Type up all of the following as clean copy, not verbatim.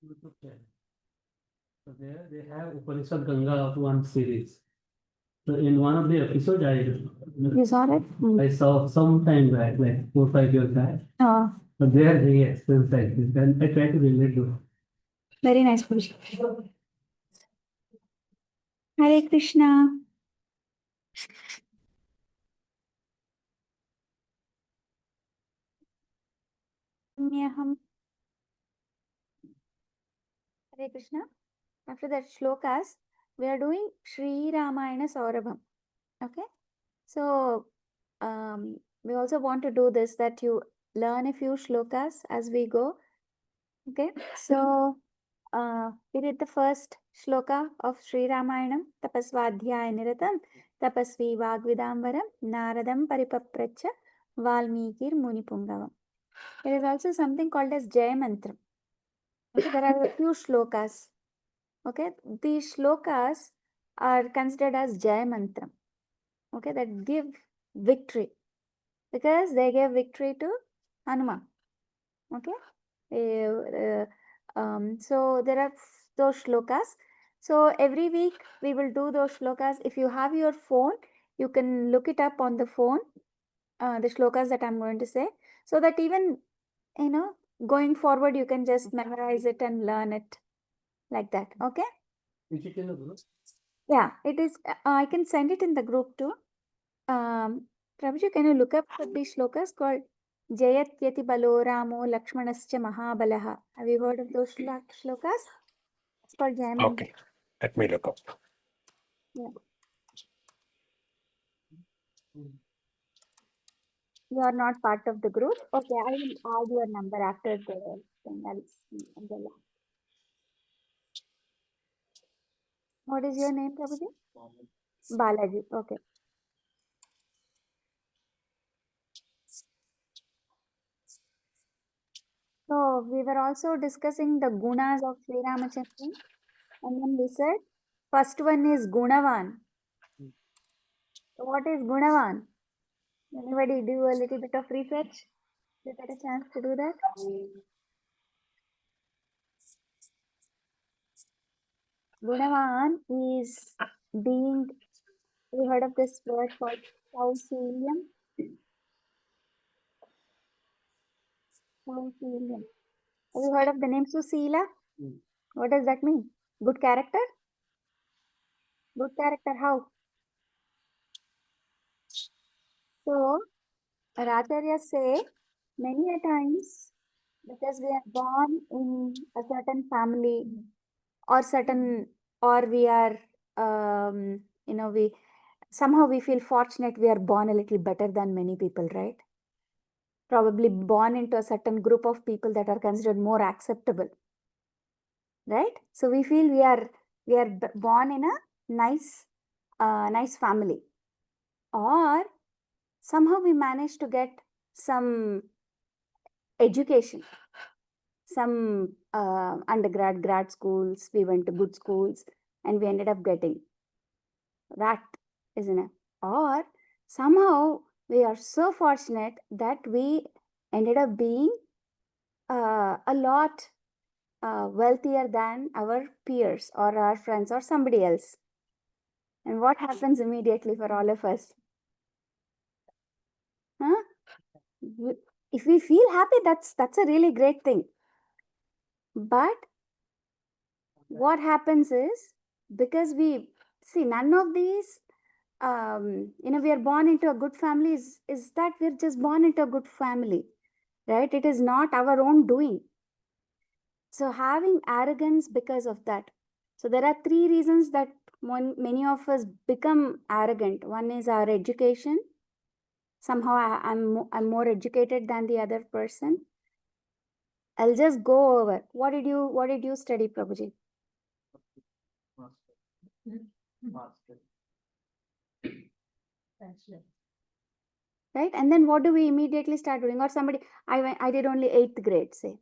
YouTube channel. So there they have Upanishad Ganga of one series. So in one of the episodes, You saw it? I saw some time back, like 4 5 years back. Oh, So there they explains like this, and I try to relate to it. very nice, Purush. Hare Krishna. Nyaham. Hare Krishna. After that shlokas, we are doing Sri Ramayana Saurabham. Okay. So we also want to do this, that you learn a few shlokas as we go. Okay. So we did the first shloka of Sri Ramayanam. Tapasvadhyaya niratam tapasvi vagvidamvaram naradam paripapracha valmikir munipungavam. There is also something called as Jaya Mantra. Okay, there are a few shlokas. Okay, these shlokas are considered as Jaya Mantra. Okay, that give victory, because they gave victory to Hanuman. Okay, so there are those shlokas. So every week we will do those shlokas. If you have your phone, you can look it up on the phone, the shlokas that I'm going to say, so that even, going forward, you can just memorize it and learn it like that. Okay. Is it in the group? Yeah, it is. I can send it in the group too. Prabhuji, can you look up for these shlokas called Jayatyati Balo Ramo Lakshmanascha Mahabalaha? Have you heard of those shlokas? It's called Jayamantra. Okay, let me look up. Yeah. You are not part of the group. Okay, I will add your number after the thing. I'll see on the last. What is your name, Prabhuji? Balaji. Okay. So we were also discussing the gunas of Sri Ramachandran, and then we said first one is Gunavan. So what is Gunavan? Anybody do a little bit of research? Did you get a chance to do that? Gunavan is being, you heard of this word called Sausilium? Sausilium. Have you heard of the name Susila? What does that mean? Good character? Good character, how? So, Racharyas say many a times, because we are born in a certain family or we are, we somehow we feel fortunate we are born a little better than many people, right? Probably born into a certain group of people that are considered more acceptable, right? So we feel we are born in a nice family, or somehow we manage to get some education, some undergrad, grad schools, we went to good schools and we ended up getting that, isn't it? Or somehow we are so fortunate that we ended up being a lot wealthier than our peers or our friends or somebody else. And what happens immediately for all of us? Huh? If we feel happy, that's a really great thing. But what happens is, because we see none of these, we are born into a good family, is that we're just born into a good family, right? It is not our own doing. So having arrogance because of that. So there are three reasons that many of us become arrogant. One is our education. Somehow I'm more educated than the other person. I'll just go over. What did you study, Prabhuji? Master. Right? And then what do we immediately start doing? Or somebody, I did only 8th grade, say.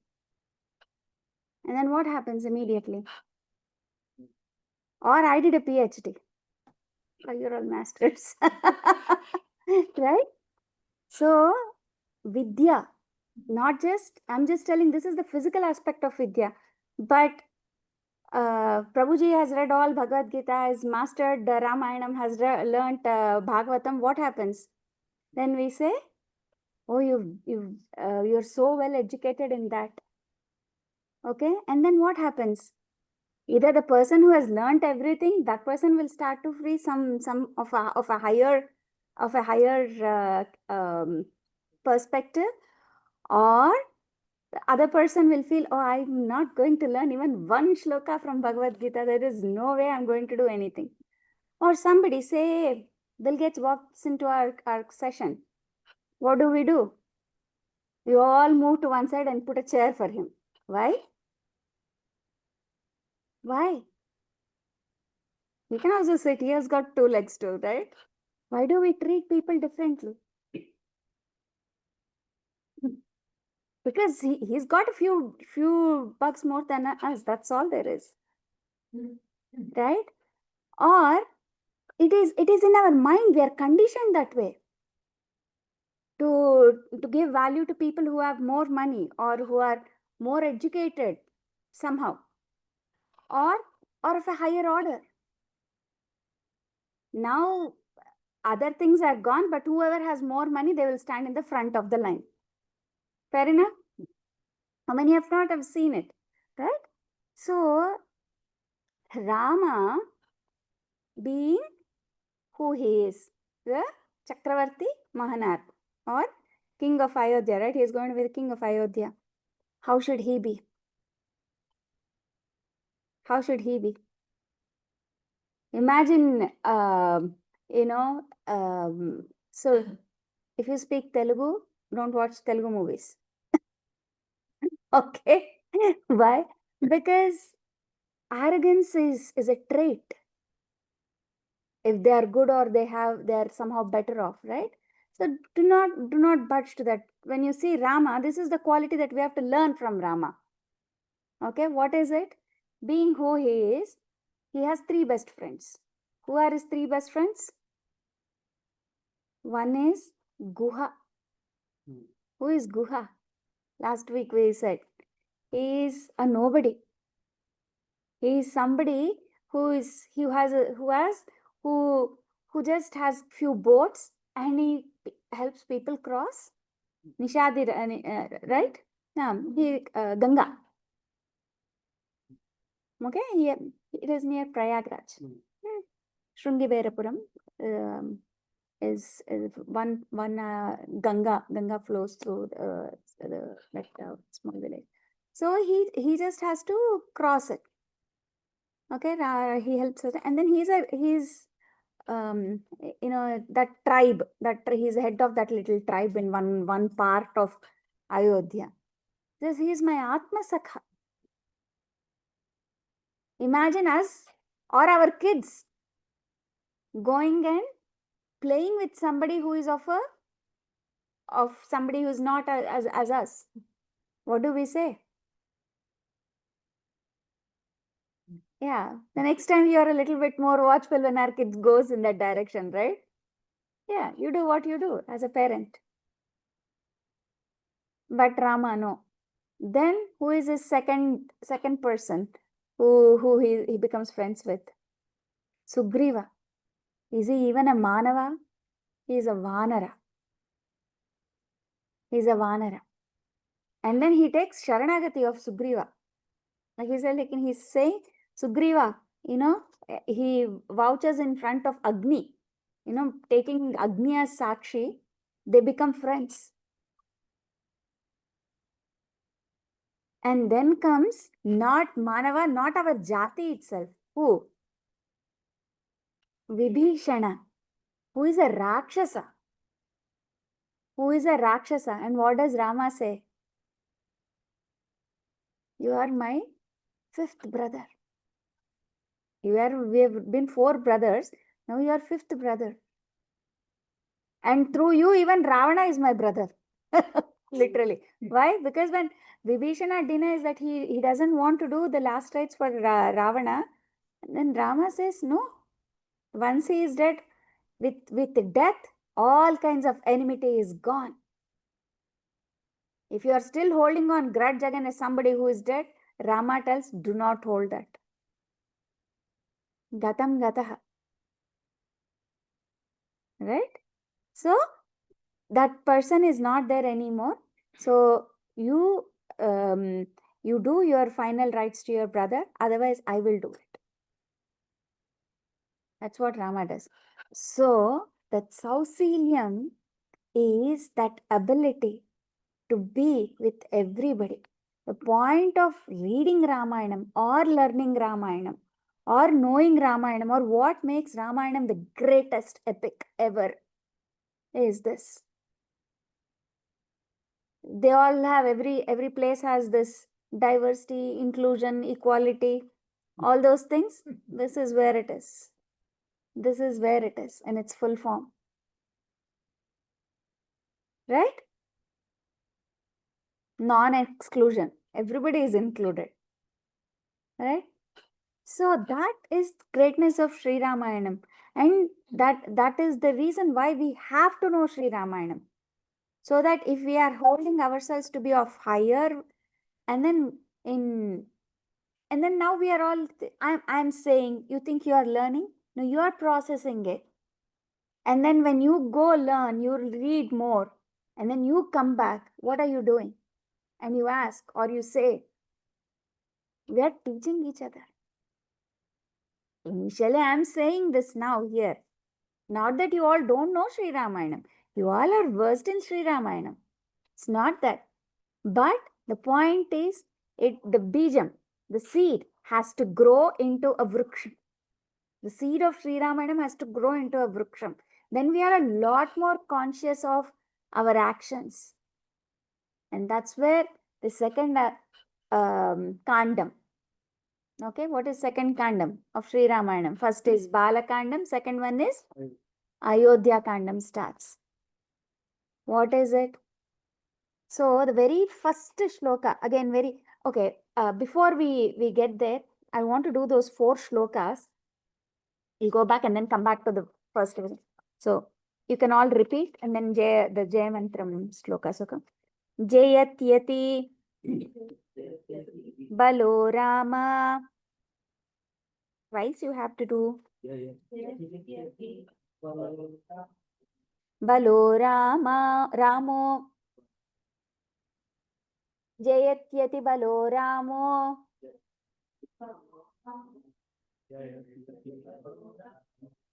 And then what happens immediately? Or I did a PhD. Oh, you're all masters. Right? So, Vidya, I'm just telling, this is the physical aspect of Vidya. But Prabhuji has read all Bhagavad Gita, has mastered the Ramayanam, has learnt Bhagavatam. What happens? Then we say, oh, you're so well educated in that. Okay, and then what happens? Either the person who has learnt everything, that person will start to free some of a higher perspective, or the other person will feel, oh, I'm not going to learn even one shloka from Bhagavad Gita. There is no way I'm going to do anything. Or somebody, say Bill Gates walks into our session. What do? We all move to one side and put a chair for him. Why? Why? He can also sit. He has got 2 legs too, right? Why do we treat people differently? Because he's got a few bucks more than us. That's all there is. Right? Or it is in our mind. We are conditioned that way to give value to people who have more money or who are more educated somehow, or of a higher order. Now other things are gone, but whoever has more money, they will stand in the front of the line. Fair enough? How many have not have seen it? Right? So Rama, being who he is, the Chakravarti Mahanar, or king of Ayodhya, right? He is going to be the king of Ayodhya. How should he be? How should he be? Imagine, so if you speak Telugu, don't watch Telugu movies. Okay? Why? Because arrogance is a trait. If they are good or they are somehow better off, right? So do not budge to that. When you see Rama, this is the quality that we have to learn from Rama. Okay, what is it? Being who he is, he has 3 best friends. Who are his 3 best friends? One is Guha. Who is Guha? Last week we said he is a nobody. He is somebody who just has few boats and he helps people cross. Nishadi, right? Ganga. Okay, it is near Prayagraj. Shrungiverapuram is one Ganga flows through that small village. So he just has to cross it. Okay, he helps us, and then he's that tribe, he's head of that little tribe in one part of Ayodhya. Says he is my Atma Sakha. Imagine us or our kids going and playing with somebody who is of somebody who is not as us. What do we say? Yeah, the next time you are a little bit more watchful when our kids goes in that direction, right? Yeah, you do what you do as a parent. But Rama, no. Then who is his second person who he becomes friends with? Sugriva. Is he even a Manava? He is a Vanara. He is a Vanara. And then he takes Sharanagati of Sugriva. Like he's saying, Sugriva, he vouches in front of Agni, taking Agni as Sakshi, they become friends. And then comes not Manava, not our Jati itself. Who? Vibhishana, who is a Rakshasa. Who is a Rakshasa? And what does Rama say? You are my 5th brother. We have been 4 brothers. Now you are 5th brother. And through you, even Ravana is my brother. Literally. Why? Because when Vibhishana denies that he doesn't want to do the last rites for Ravana, then Rama says, no. Once he is dead, with death, all kinds of enmity is gone. If you are still holding on grudge against somebody who is dead, Rama tells, do not hold that. Gatam gataha. Right? So that person is not there anymore. So you you do your final rites to your brother, otherwise I will do it. That's what Rama does. So that Sausiliam is that ability to be with everybody. The point of reading Ramayanam or learning Ramayanam or knowing Ramayanam or what makes Ramayanam the greatest epic ever is this. They all have, every place has this diversity, inclusion, equality, all those things. This is where it is. This is where it is in its full form. Right? Non-exclusion. Everybody is included. Right? So that is greatness of Sri Ramayanam. And that is the reason why we have to know Sri Ramayanam. So that if we are holding ourselves to be of higher, and then now we are all, I'm saying, you think you are learning? No, you are processing it. And then when you go learn, you read more, and then you come back, what are you doing? And you ask or you say, we are teaching each other. Initially, I am saying this now here. Not that you all don't know Sri Ramayanam. You all are versed in Sri Ramayanam. It's not that. But the point is, the bijam, the seed, has to grow into a vruksham. The seed of Sri Ramayanam has to grow into a vruksham. Then we are a lot more conscious of our actions. And that's where the second kandam. Okay, what is second kandam of Sri Ramayanam? First is Bala Kandam, second one is Ayodhya Kāndam starts. What is it? So the very first shloka, again before we get there, I want to do those 4 shlokas. We'll go back and then come back to the first one. So you can all repeat and then the Jaya Mantram shlokas. Okay? Jayatyati Balo Rama. Twice you have to do. Balo Rama Ramo. Jayatyati Balo Ramo.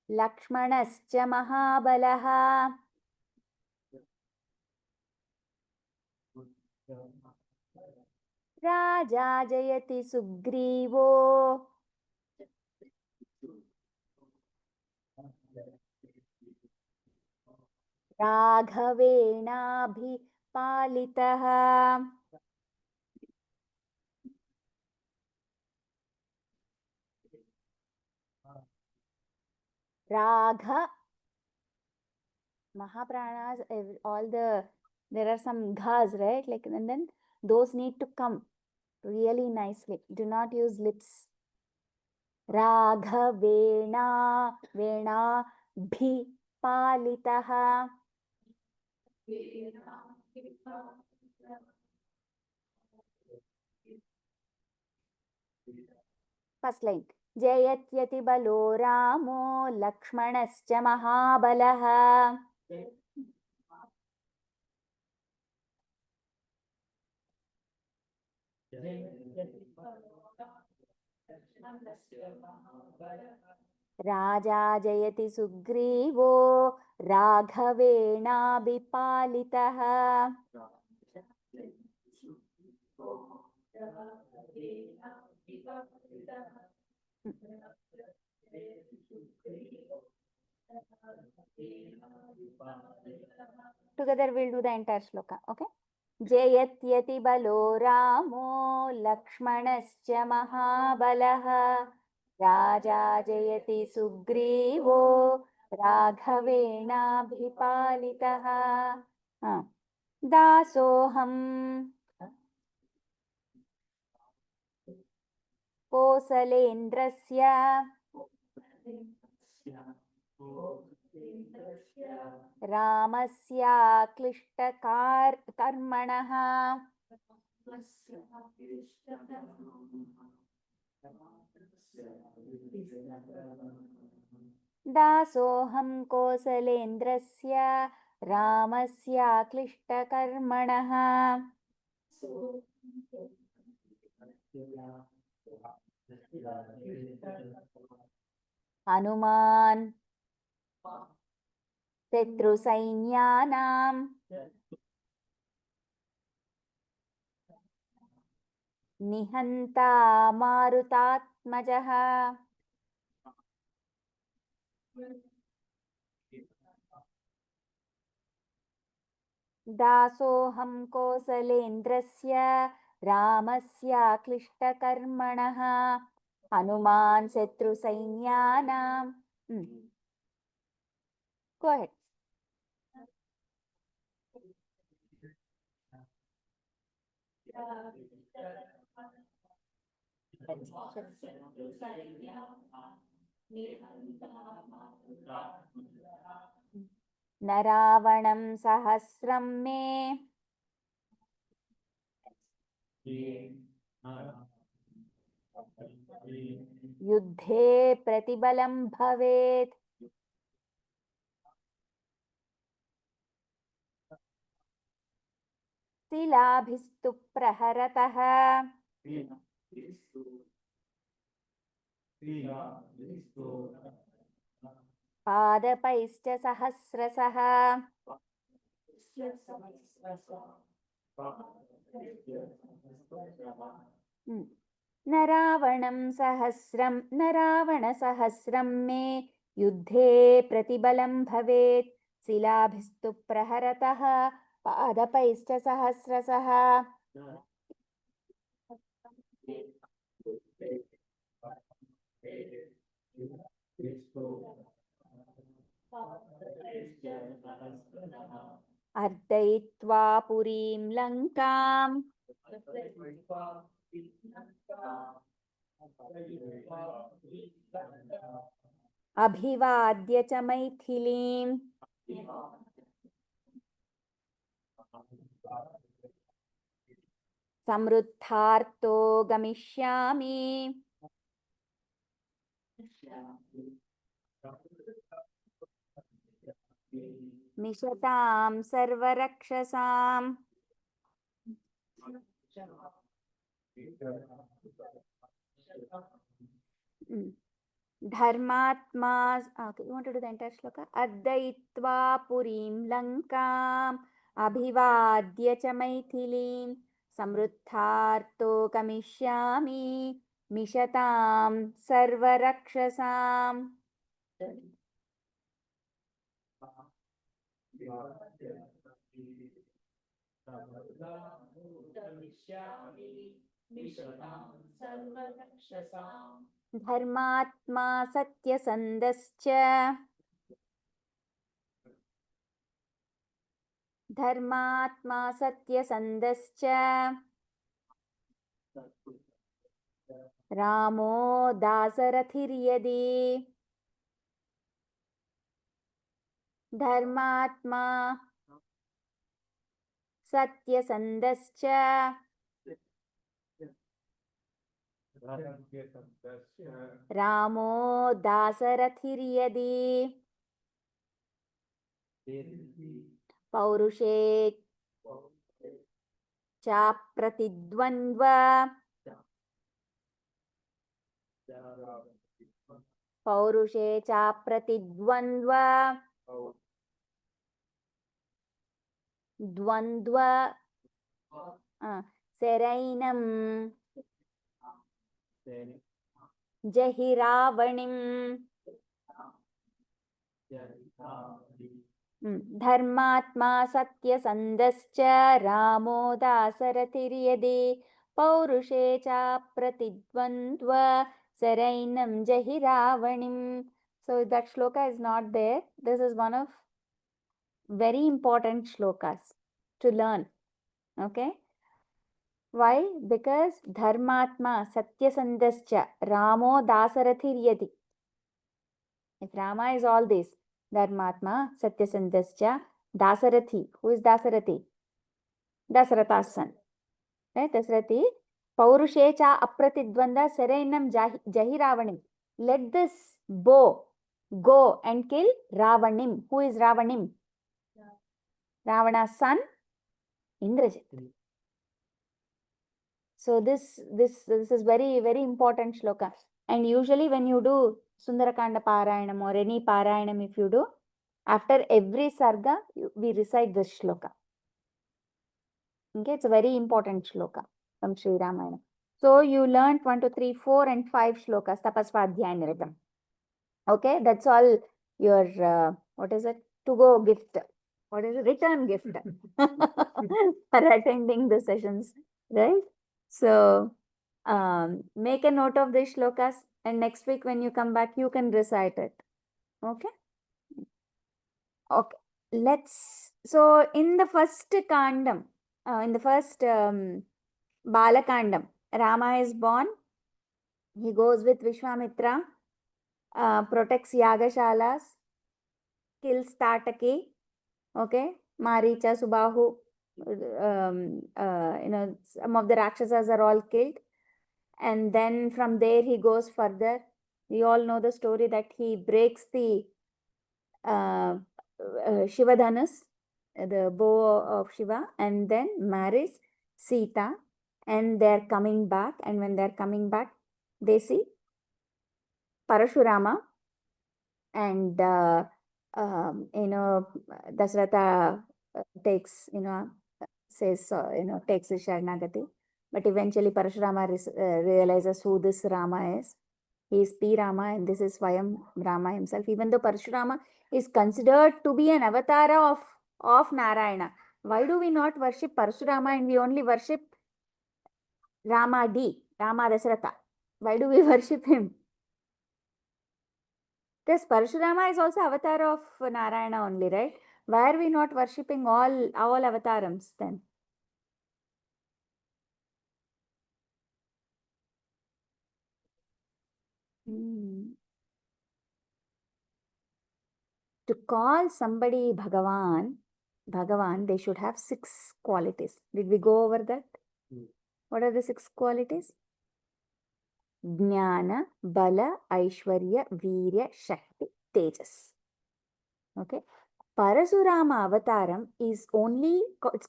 Lakshmanascha Mahabalaha. Raja Jayati Sugrivo. Raghavenabhipalitaha. Ragha. Mahapranas, there are some ghas, right? Like, and then those need to come really nicely. Do not use lips. Raghavena Vena Bhi Palitaha. First line. Jayatyati Balo Ramo Lakshmanascha Mahabalaha. Raja Jayati Sugrivo Raghavena Bipalitaha. Together we'll do the entire shloka, okay? Jayatyati Balo Ramo Lakshmanascha Mahabalaha. Raja Jayati Sugrivo Raghavena Bhipalitaha. Dasoham Kosalendrasya Ramasya Klishtakar Karmanaha. दासोऽहं कोसलेन्द्रस्य रामस्याक्लिष्टकर्मणः Hanuman शत्रुसैन्यानां निहन्ता मारुतात्मजः दासोऽहं कोसलेन्द्रस्य रामस्याक्लिष्टकर्मणः Hanuman शत्रुसैन्यानां Go ahead. न रावणं सहस्रं मे युद्धे प्रतिबलं भवेत् शिलाभिस्तु प्रहरतः पादपैश्च सहस्रशः न रावणसहस्रं मे युद्धे प्रतिबलं भवेत् शिलाभिस्तु प्रहरतः पादपैश्च सहस्रशः अर्दयित्वा पुरीं लङ्काम् अभिवाद्य च मैथिलीम् समृद्धार्तो गमिष्यामि निशतां सर्वरक्षसाम् धर्मात्मा you want to do the entire shloka अद्दयित्वा पुरीं लङ्काम् अभिवाद्य च मैथिलीं समृद्धार्तो गमिष्यामि मिषतां सर्वरक्षसाम् धर्मात्मा सत्यसन्धश्च रामो दासरथिर्यदि धर्मात्मा सत्यसन्धश्च रामो दासरथिर्यदि पौरुषे चाप्रतिद्वन्द्व द्वन्द्व शरैनं जहि रावणिम् धर्मात्मा सत्यसन्धश्च रामो दासरथिर्यदि पौरुषे चाप्रतिद्वन्द्व शरैनं जहि रावणिम्. So that shloka is not there. This is one of very important shlokas to learn. Okay. Why? Because dharmatma satyasandascha ramo dasarathir. If Rama is all this, dharmatma satyasandascha dasarathi. Who is Dasarathi? Dasaratha's son. Right? Dasrati, Paurushe cha apratidvanda sarainam jahi Ravanim. Let this bow go and kill Ravanim. Who is Ravanim? Ravana's son, Indrajit. So this is very, very important shloka. And usually when you do Sundarakanda Parayanam or any Parayanam, if you do, after every sarga, we recite this shloka. Okay, it's a very important shloka from Sri Ramayana. So you learned 1, 2, 3, 4 and 5 shlokas, Tapasvadhyaya Niritam. Okay, that's all your, what is it? To go gift. What is it? Return gift for attending the sessions, right? So make a note of these shlokas, and next week when you come back, you can recite it. Okay? Okay. So in the first Kandam, in the first Balakandam, Rama is born. He goes with Vishwamitra, protects Yagashalas, kills Tataki, okay, Maricha, Subahu, some of the Rakshasas are all killed. And then from there he goes further. We all know the story that he breaks the Shivadhanas, the bow of Shiva, and then marries Sita, and they're coming back. And when they're coming back, they see Parashurama, and Dasharatha takes, says, takes his Sharanagati. But eventually Parashurama realizes who this Rama is. He is P. Rama, and this is Swayam Rama himself. Even though Parashurama is considered to be an avatar of Narayana, why do we not worship Parashurama and we only worship Rama Dasharatha? Why do we worship him? This Parashurama is also avatar of Narayana only, right? Why are we not worshipping all avatarams then? To call somebody Bhagavan, they should have 6 qualities. Did we go over that? What are the 6 qualities? Jnana, Bala, Aishwarya, Virya, Shakti, Tejas. Okay. Parasurama avataram is only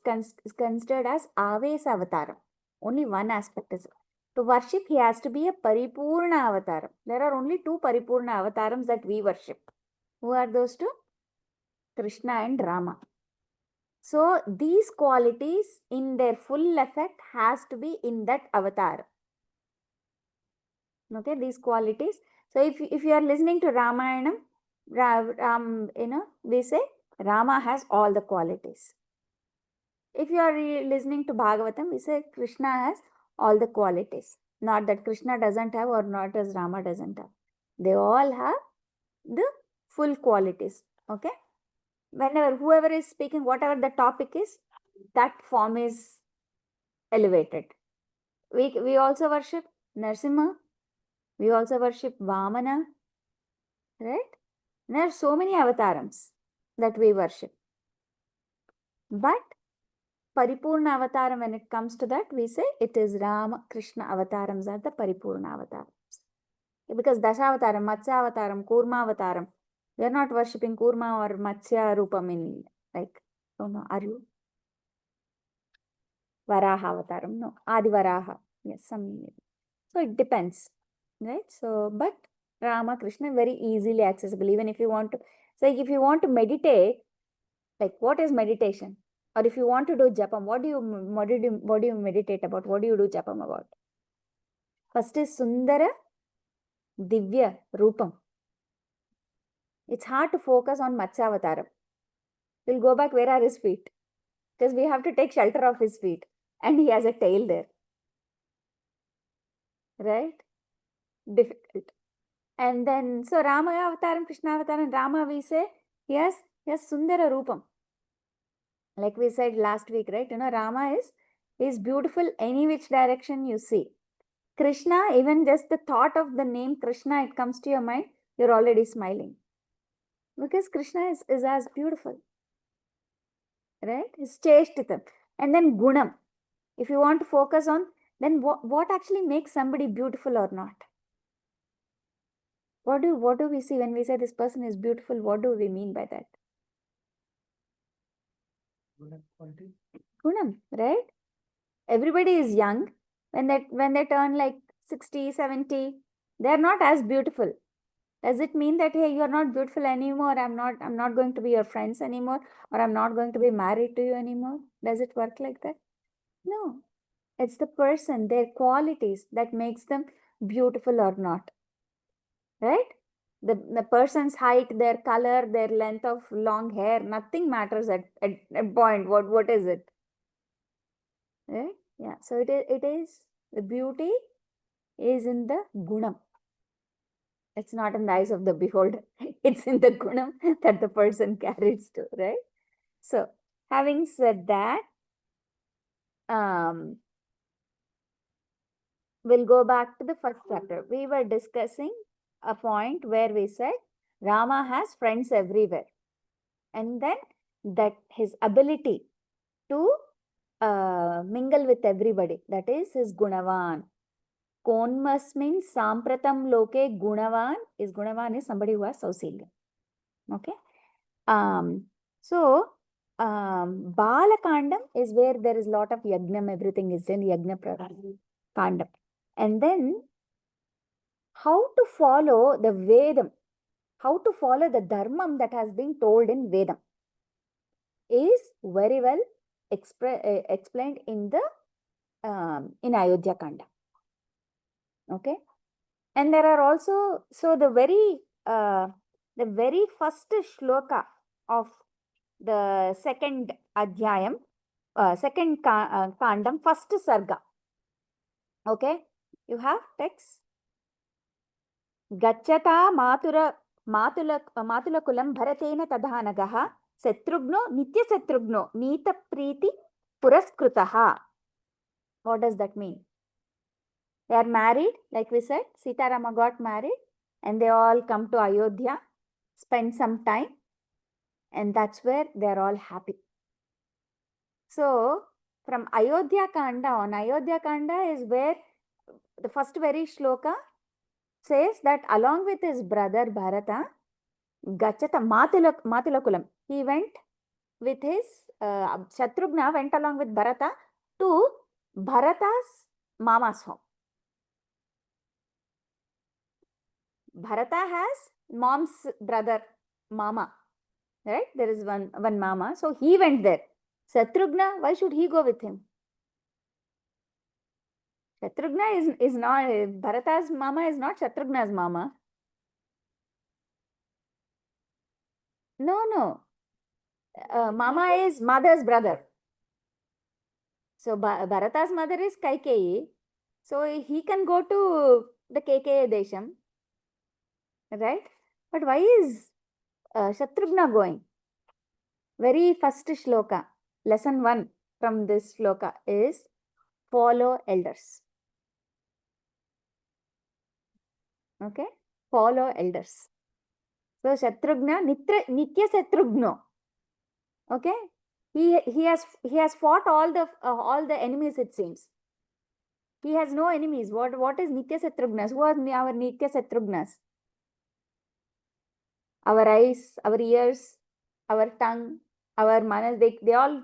considered as Avesa avataram. Only one aspect is to worship, he has to be a Paripurna avataram. There are only 2 Paripurna avatarams that we worship. Who are those 2? Krishna and Rama. So these qualities in their full effect has to be in that avatar. Okay, these qualities. So if you are listening to Ramayana, we say Rama has all the qualities. If you are listening to Bhagavatam, we say Krishna has all the qualities. Not that Krishna doesn't have or not as Rama doesn't have. They all have the full qualities. Okay. Whenever whoever is speaking, whatever the topic is, that form is elevated. We also worship Narasimha. We also worship Vamana. Right? There are so many avatarams that we worship. But Paripurna avataram, when it comes to that, we say it is Rama, Krishna avatarams are the Paripurna avatarams. Because Dashavataram, Matsya avataram, Kurma avataram, we are not worshipping Kurma or Matsya Rupam in, like, don't know, are you? Varaha avataram, no, Adi Varaha, yes, some. So it depends, right? So, but Rama, Krishna, very easily accessible. Even if you want to, so if you want to meditate, like what is meditation? Or if you want to do japam, what do you meditate about? What do you do japam about? First is Sundara Divya Rupam. It's hard to focus on Matsyavataram. We'll go back, where are his feet? Because we have to take shelter of his feet. And he has a tail there. Right? Difficult. And then, so Rama Avataram, Krishna Avataram, Rama we say, yes, Sundara Rupam. Like we said last week, right? Rama is beautiful any which direction you see. Krishna, even just the thought of the name Krishna, it comes to your mind, you're already smiling. Because Krishna is as beautiful. Right? It's Cheshtitam. And then Gunam. If you want to focus on, then what actually makes somebody beautiful or not? What do we see when we say this person is beautiful? What do we mean by that? Gunam, right? Everybody is young. When they turn like 60, 70, they're not as beautiful. Does it mean that, hey, you're not beautiful anymore, I'm not going to be your friends anymore, or I'm not going to be married to you anymore? Does it work like that? No. It's the person, their qualities that makes them beautiful or not. Right? The person's height, their color, their length of long hair, nothing matters at a point. What is it? Right? Yeah. So it is the beauty is in the gunam. It's not in the eyes of the beholder. It's in the gunam that the person carries to, right? So, having said that, we'll go back to the first chapter. We were discussing a point where we said Rama has friends everywhere. And then that his ability to mingle with everybody, that is his gunavan. Konmasmin sampratam loke gunavan is somebody who has Sausila. Okay. So Balakandam is where there is a lot of yagnam, everything is in yagna kandam. And then how to follow the Vedam, how to follow the dharmam that has been told in Vedam is very well explained in the in Ayodhya Kanda. Okay. And there are also, so the very first shloka of the second adhyayam, second kandam, first sarga. Okay, you have text. Gacchata matula kulam bharatena tadhanagaha satrugno nitya satrugno nita priti puraskrutaha. What does that mean? They are married, like we said, Sita Rama got married, and they all come to Ayodhya, spend some time, and that's where they are all happy. So, from Ayodhya Kanda on, Ayodhya Kanda is where the first very shloka says that along with his brother Bharata, Gachata Matulakulam, he went with his, Shatrughna went along with Bharata to Bharata's mama's home. Bharata has mom's brother, Mama, right? There is one Mama. So he went there. Shatrughna, why should he go with him? Shatrughna is not, Bharata's Mama is not Shatrughna's Mama. No. Mama is mother's brother. So Bharata's mother is Kaikeyi. So he can go to the Kekeya Desham. Right? But why is Shatrughna going? Very first shloka, lesson 1 from this shloka is follow elders. Okay? Follow elders. So Shatrughna, Nitya Shatrughno. Okay? He has fought all the enemies, it seems. He has no enemies. What is Nitya Shatrughnas? Who are our Nitya Shatrughnas? Our eyes, our ears, our tongue, our manas, they all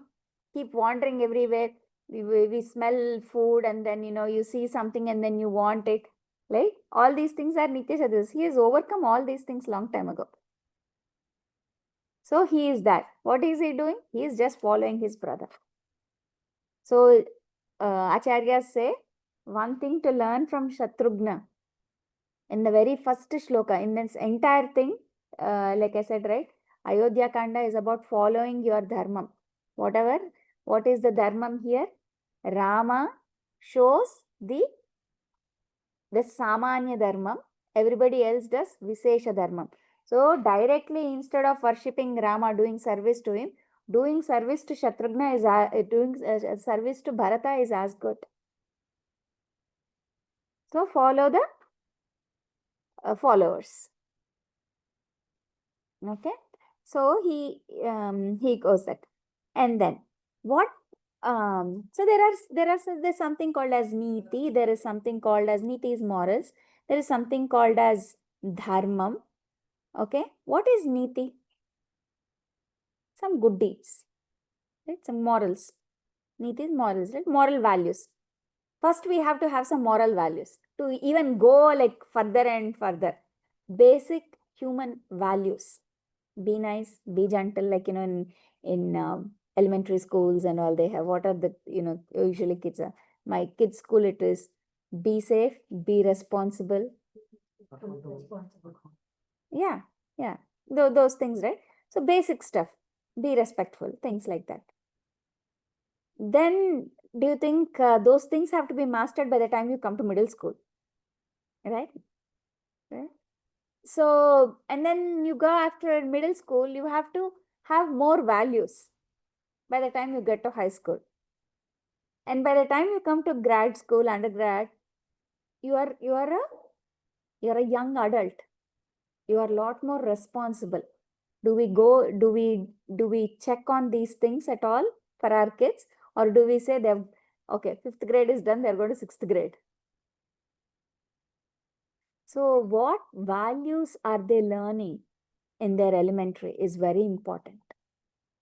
keep wandering everywhere. We smell food, and then you see something and then you want it. Right? All these things are Nitya Shatrughnas. He has overcome all these things long time ago. So he is that. What is he doing? He is just following his brother. So Acharyas say one thing to learn from Shatrughna in the very first shloka, in this entire thing, like I said, right? Ayodhya Kanda is about following your dharmam. What is the dharmam here? Rama shows the Samanya dharmam. Everybody else does Visesha dharmam. So directly, instead of worshipping Rama, doing service to him, doing service to Shatrughna is doing service to Bharata is as good. So follow the followers. Okay. So he goes that. And then what So there's something called as niti. There is something called as niti is morals. There is something called as dharmam. Okay, what is niti? Some good deeds, right? Some morals. Niti is morals, right? Moral values. First, we have to have some moral values to even go like further and further. Basic human values. Be nice, be gentle, like, in elementary schools and all they have. What are the, usually kids are. My kids' school, it is be safe, be responsible. Yeah, yeah. Those things, right? So basic stuff. Be respectful, things like that. Then, do you think those things have to be mastered by the time you come to middle school? Right? Right? So, and then you go after middle school, you have to have more values by the time you get to high school. And by the time you come to grad school, undergrad, you're a young adult. You are a lot more responsible. Do we check on these things at all for our kids? Or do we say they've, okay, 5th grade is done, they're going to 6th grade? So what values are they learning in their elementary is very important.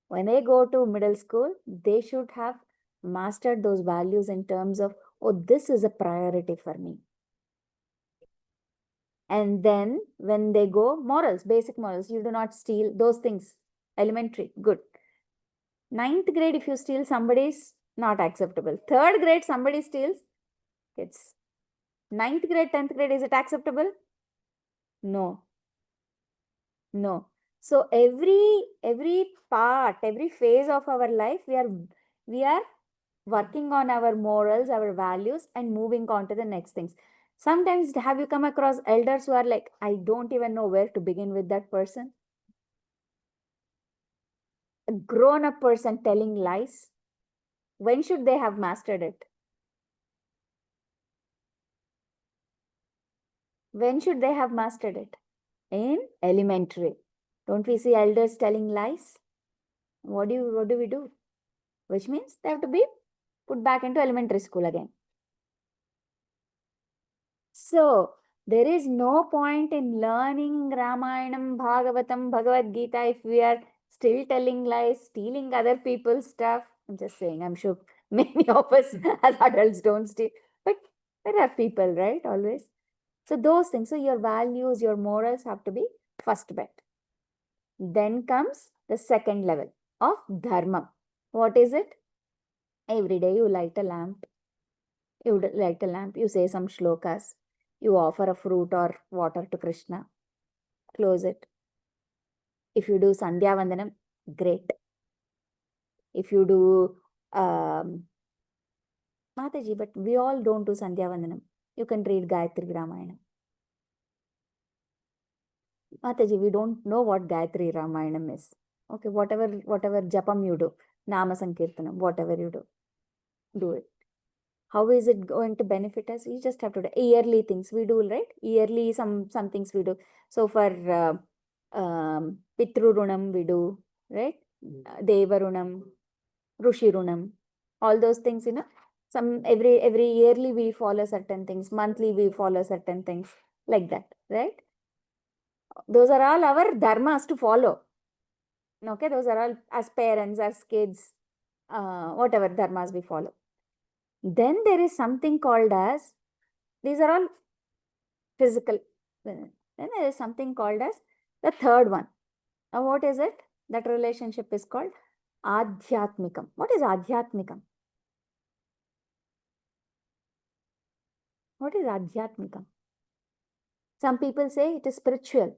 When they go to middle school, they should have mastered those values in terms of, oh, this is a priority for me. And then when they go, morals, basic morals, you do not steal, those things, elementary, good. 9th grade, if you steal, somebody's not acceptable. 3rd grade, somebody steals, it's 9th grade, 10th grade, is it acceptable? No. No. So every part, every phase of our life, we are working on our morals, our values, and moving on to the next things. Sometimes have you come across elders who are like, I don't even know where to begin with that person? A grown-up person telling lies. When should they have mastered it? When should they have mastered it? In elementary. Don't we see elders telling lies? What do we do? Which means they have to be put back into elementary school again. So, there is no point in learning Ramayanam, Bhagavatam, Bhagavad Gita if we are still telling lies, stealing other people's stuff. I'm just saying, I'm sure many of us as adults don't steal, but there are people, right? Always. So, those things, so your values, your morals have to be first bet. Then comes the second level of dharma. What is it? Every day you light a lamp. You say some shlokas, you offer a fruit or water to Krishna, close it. If you do Sandhya Vandanam, great. If you do, Mataji, but we all don't do Sandhya Vandanam. You can read Gayatri Ramayana. Mataji, we don't know what Gayatri Ramayanam is. Okay, whatever japam you do, Nama Sankirtanam, whatever you do it. How is it going to benefit us? You just have to do yearly things we do, right? Yearly some things we do. So for Pitru Runam we do, right? Deva Runam, Rushi Runam, all those things, some every yearly we follow certain things, monthly we follow certain things, like that, right? Those are all our dharmas to follow. Okay, those are all as parents, as kids, whatever dharmas we follow. Then there is something called as, these are all physical. Then there is something called as the third one. Now what is it? That relationship is called Adhyatmikam. What is Adhyatmikam? What is Adhyatmikam? Some people say it is spiritual.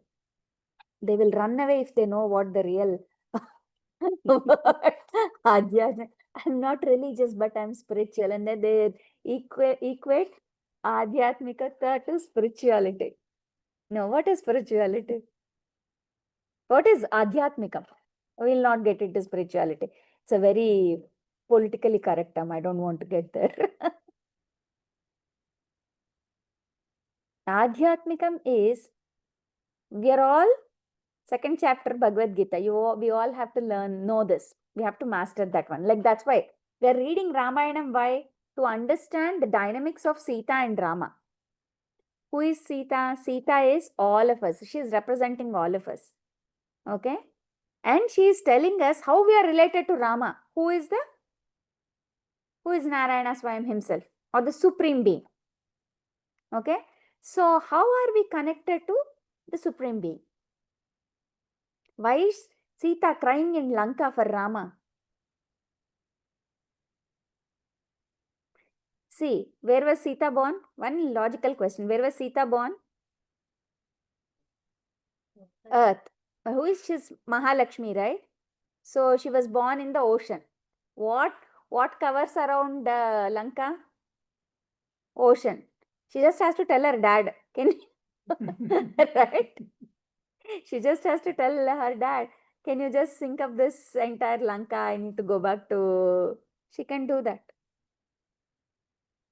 They will run away if they know what the real Adhyatmikam. I'm not religious, but I'm spiritual. And then they equate Adhyatmikata to spirituality. No, what is spirituality? What is Adhyatmikam? We will not get into spirituality. It's a very politically correct term. I don't want to get there. Adhyatmikam is, we are all, second chapter Bhagavad Gita, we all have to know this. We have to master that one. Like, that's why We are reading Ramayanam. Why? To understand the dynamics of Sita and Rama. Who is Sita? Sita is all of us. She is representing all of us. Okay? And she is telling us how we are related to Rama. Who is Narayana Swayam himself, or the Supreme Being. Okay? So, how are we connected to the Supreme Being? Why is Sita crying in Lanka for Rama? See, where was Sita born? One logical question. Where was Sita born? Earth. Who is she's Mahalakshmi, right? So she was born in the ocean. What covers around Lanka? Ocean. She just has to tell her dad. Right? She just has to tell her dad, can you just sink up this entire Lanka? I need to go back to. She can do that.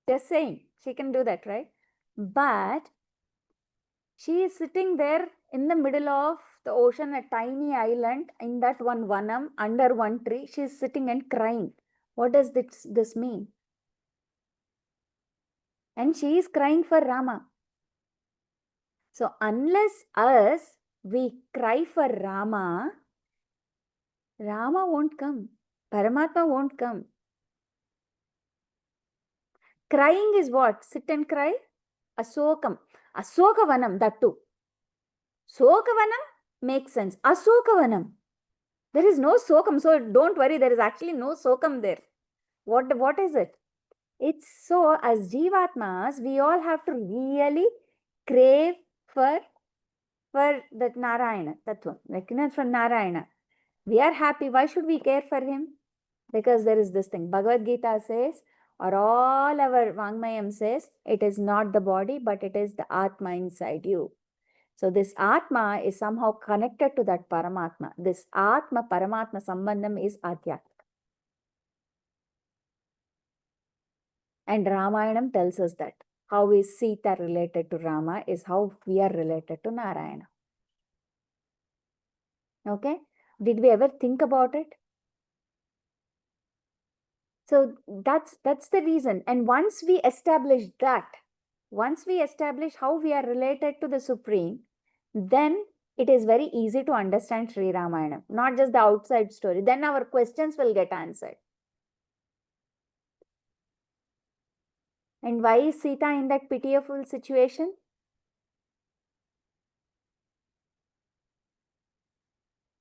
Just saying, she can do that, right? But she is sitting there in the middle of the ocean, a tiny island in that one vanam under one tree. She is sitting and crying. What does this mean? And she is crying for Rama. So unless we cry for Rama, Rama won't come. Paramatma won't come. Crying is what? Sit and cry? Asokam. Asokavanam, that too. Sokavanam makes sense. Asokavanam. There is no sokam, so don't worry, there is actually no sokam there. What is it? It's so, as Jivatmas, we all have to really crave for that Narayana, Tattva, like from Narayana. We are happy. Why should we care for him? Because there is this thing. Bhagavad Gita says, or all our Vangmayam says, it is not the body, but it is the Atma inside you. So this Atma is somehow connected to that Paramatma. This Atma Paramatma Sambandham is Adhyatma. And Ramayanam tells us that. How is Sita related to Rama is how we are related to Narayana. Okay? Did we ever think about it? So that's the reason. And once we establish how we are related to the Supreme, then it is very easy to understand Sri Ramayana, not just the outside story. Then our questions will get answered. And why is Sita in that pitiable situation?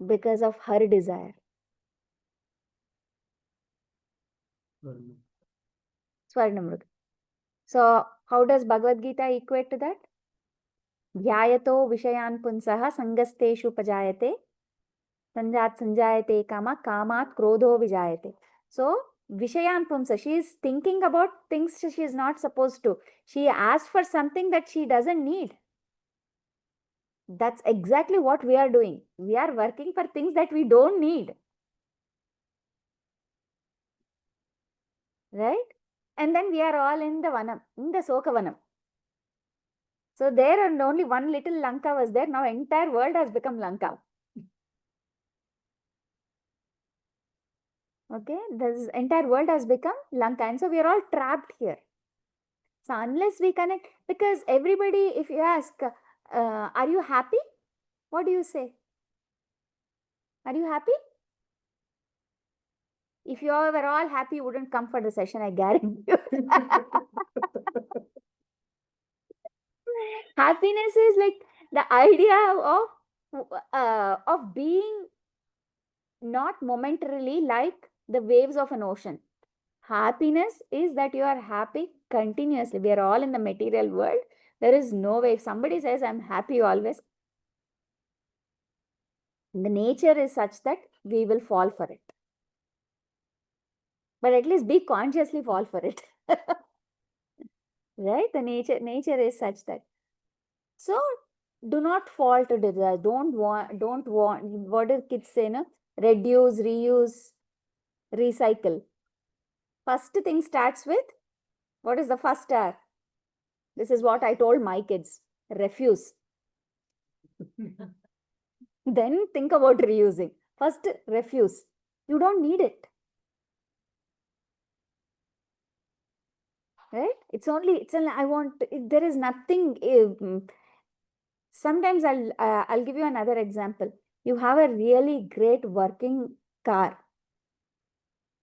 Because of her desire. Swarnamrut. So how does Bhagavad Gita equate to that? Dhyayato vishayan punsaha sangasteshu pajayate sanjayate kamat krodho vijayate. So vishayan punsa, she is thinking about things she is not supposed to. She asked for something that she doesn't need. That's exactly what we are doing. We are working for things that we don't need. Right? And then we are all in the vanam, in the Sokavanam. So there and only one little Lanka was there. Now entire world has become Lanka. Okay, this entire world has become Lanka. And so we are all trapped here. So unless we connect, because everybody, if you ask, are you happy? What do you say? Are you happy? If you were all happy, you wouldn't come for the session, I guarantee you. Happiness is like the idea of being not momentarily like the waves of an ocean. Happiness is that you are happy continuously. We are all in the material world. There is no way. If somebody says, I'm happy always, the nature is such that we will fall for it. But at least be consciously fall for it. Right? The nature is such that. So do not fall to desire. Don't want, what do kids say, no? Reduce, reuse, recycle. First thing starts with, what is the first R? This is what I told my kids. Refuse. Then think about reusing. First, refuse. You don't need it. right? It's only I want, there is nothing. Sometimes I'll give you another example. You have a really great working car.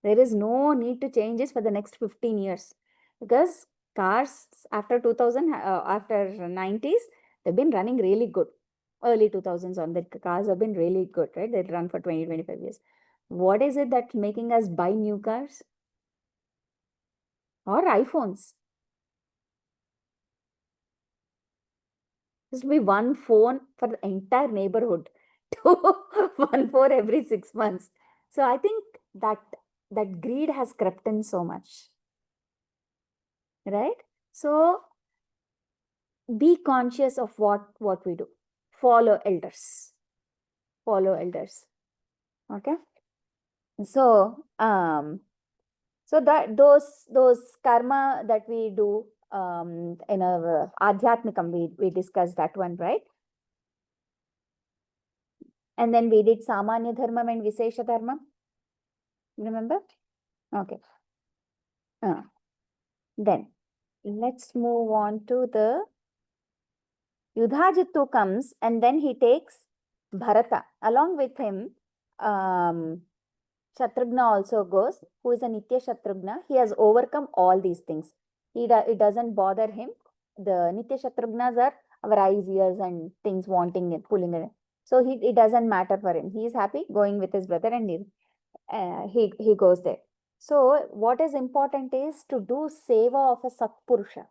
There is no need to change this for the next 15 years, because cars after 2000, after 90s, they've been running really good. Early 2000s on, the cars have been really good, right? They run for 20-25 years. What is it that's making us buy new cars or iPhones? This will be one phone for the entire neighborhood, one phone every 6 months. So I think that greed has crept in so much, right? So be conscious of what we do. Follow elders. Follow elders. Okay. So so that those karma that we do in our adhyatmikam, we discussed that one, right? And then we did samanya dharmam and visesha dharmam. Remember? Okay. Then let's move on to the Yudhajittu comes, and then he takes Bharata. Along with him, Shatrugna also goes, who is a Nitya Shatrugna. He has overcome all these things. It doesn't bother him. The Nitya Shatrugnas are our eyes, ears, and things wanting it, pulling it. So it doesn't matter for him. He is happy going with his brother, and he goes there. So what is important is to do seva of a Satpurusha.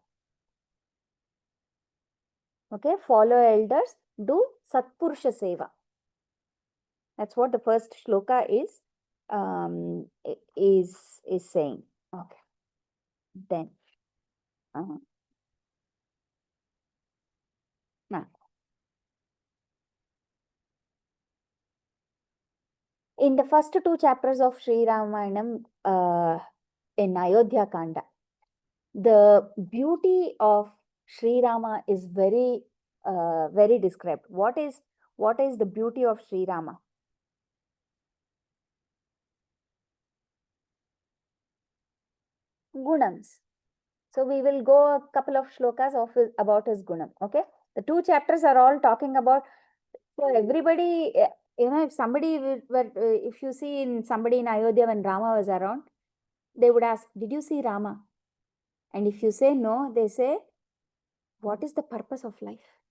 Okay, follow elders, do Satpurusha seva. That's what the first shloka is saying. Okay. Then now, in the first two chapters of Sri Ramayanam, in Ayodhya Kanda, the beauty of Sri Rama is very described. What is the beauty of Sri Rama? Gunams. So we will go a couple of shlokas about his gunam. Okay, the two chapters are all talking about. So everybody, if somebody if you see in somebody in Ayodhya when Rama was around, they would ask, "Did you see Rama?" And if you say no, they say, "What is the purpose of life?"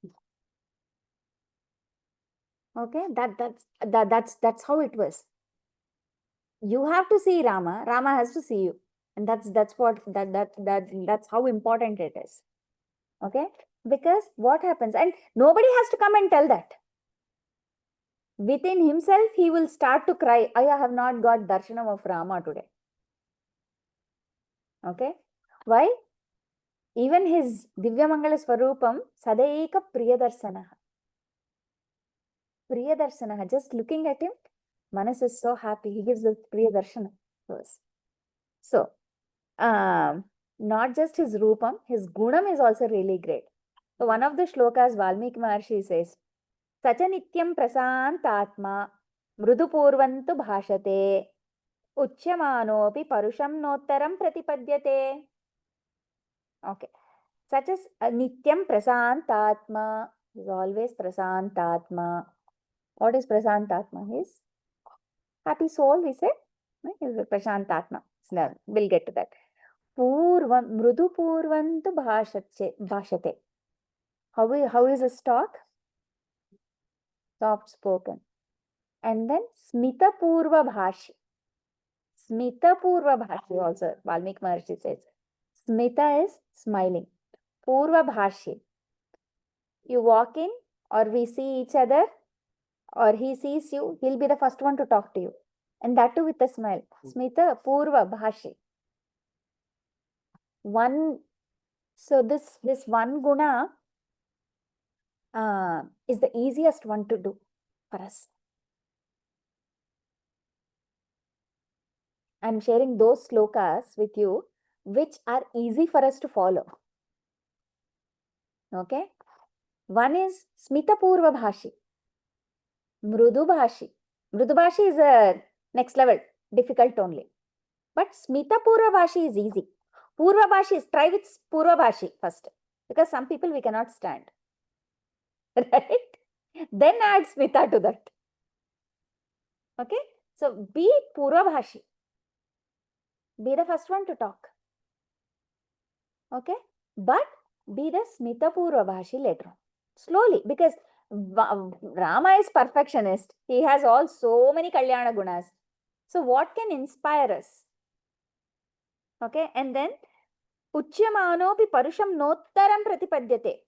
Okay, that's how it was. You have to see Rama. Rama has to see you, and that's how important it is. Okay, because what happens, and nobody has to come and tell that. Within himself, he will start to cry, I have not got darshanam of Rama today. Okay, why? Even his Divya Mangala Swarupam, Sadaika Priyadarsanaha. Priyadarsanaha, just looking at him, Manas is so happy. He gives the Priyadarshana first. So, not just his Rupam, his Gunam is also really great. So, one of the shlokas, Valmiki Maharshi says, Sacha nityam prasantatma mrudupurvantu bhashate uchyamanopi parusham nottaram pratipadyate. Okay. Such as nityam prasantatma is always prasantatma. What is prasantatma? His happy soul, we say. Is prasantatma. We'll get to that. Purvam mrudupurvantu bhashate. How is a stock? Soft spoken. And then smita purva bhashi. Smita purva bhashi also, Valmiki Maharshi says. Smita is smiling. Purva bhashi. You walk in, or we see each other, or he sees you, he'll be the first one to talk to you. And that too with a smile. Smita purva bhashi. So this one guna is the easiest one to do for us. I'm sharing those slokas with you, which are easy for us to follow. Okay. One is Smita Purva Bhashi. Mrudu Bhashi. Mrudu Bhashi is a next level, difficult only. But Smita Purva Bhashi is easy. Purvabhashi, try with Purvabhashi first, because some people we cannot stand. Right? Then add Smita to that. Okay? So be Purvabhashi. Be the first one to talk. Okay? But be the Smita Purvabhashi later on. Slowly, because Rama is perfectionist. He has all so many Kalyana gunas. So what can inspire us? Okay? And then Uchyamanopi Parusham Nottaram Pratipadyate.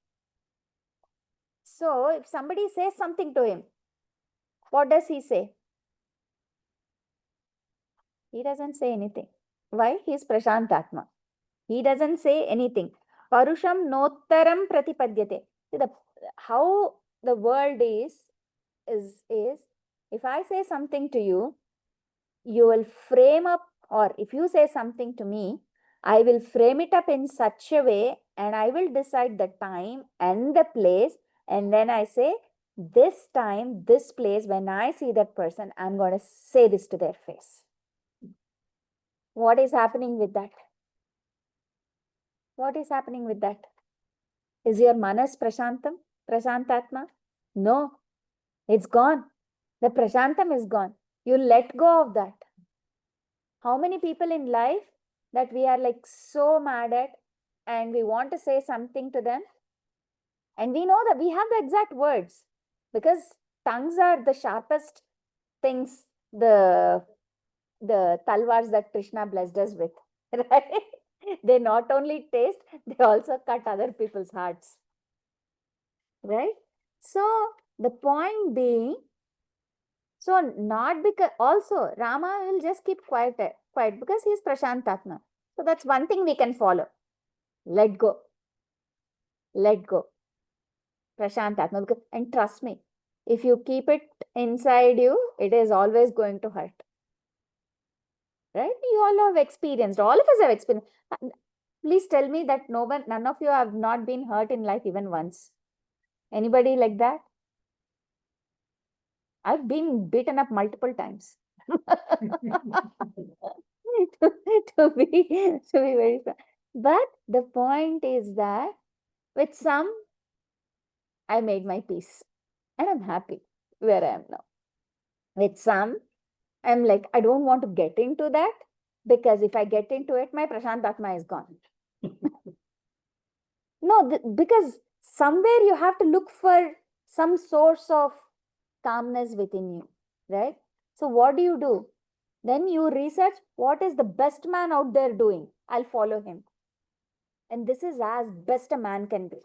So if somebody says something to him, what does he say? He doesn't say anything. Why? He is Prashantatma. He doesn't say anything. Parusham Nottaram Pratipadyate. See, how the world is if I say something to you, you will frame up, or if you say something to me, I will frame it up in such a way, and I will decide the time and the place, and then I say, this time, this place, when I see that person, I'm going to say this to their face. What is happening with that? What is happening with that? Is your manas Prashantatma? No, it's gone. The Prashantam is gone. You let go of that. How many people in life that we are like so mad at, and we want to say something to them, and we know that we have the exact words, because tongues are the sharpest things, the talwars that Krishna blessed us with, right? They not only taste, they also cut other people's hearts, right? So the point being, so not because, also Rama will just keep quiet because he is Prashantatma. So that's one thing we can follow. Let go. Let go. Prashantatma. And trust me, if you keep it inside you, it is always going to hurt. Right? You all have experienced. All of us have experienced. Please tell me that none of you have not been hurt in life even once. Anybody like that? I've been beaten up multiple times. to be very frank. But the point is that with some, I made my peace and I'm happy where I am now. With some, I'm like, I don't want to get into that, because if I get into it, my Prashantatma is gone. No, because somewhere you have to look for some source of calmness within you, right? So what do? Then you research what is the best man out there doing. I'll follow him. And this is as best a man can be.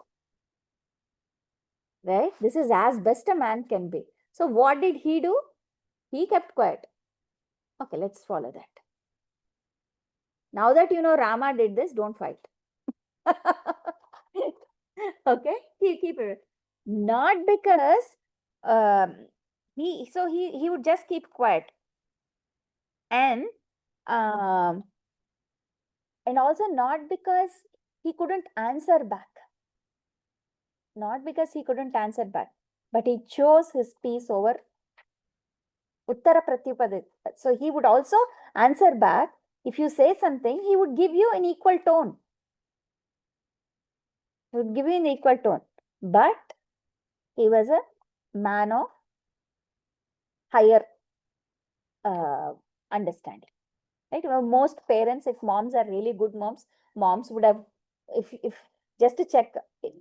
Right? This is as best a man can be. So what did he do? He kept quiet. Okay, let's follow that. Now that you know Rama did this, don't fight. Okay? Keep it. Not because he would just keep quiet. And also not because he couldn't answer back. Not because he couldn't answer back, but he chose his peace over Uttara Pratyupadit. So he would also answer back. If you say something, he would give you an equal tone. He would give you an equal tone. But he was a man of higher understanding. Right? Well, most parents, if moms are really good moms would have, if just to check,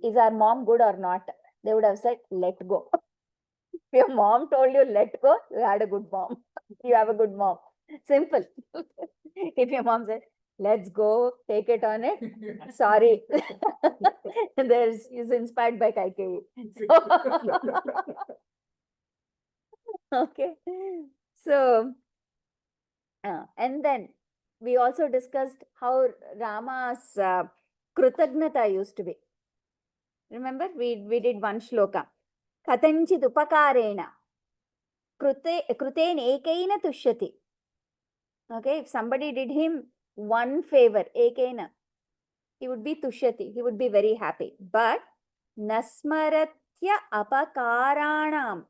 is our mom good or not, they would have said, let go. If your mom told you let go, you had a good mom. You have a good mom. Simple. If your mom said, let's go, take it on it, sorry. Is inspired by Kaikeyi. Okay. So, and then we also discussed how Rama's Krutagnata used to be. Remember, we did one shloka. Katanchit upakarena kruten ekaina tushyati. Okay, if somebody did him one favor, ekaina, he would be tushyati. He would be very happy. But nasmaratya apakaranam.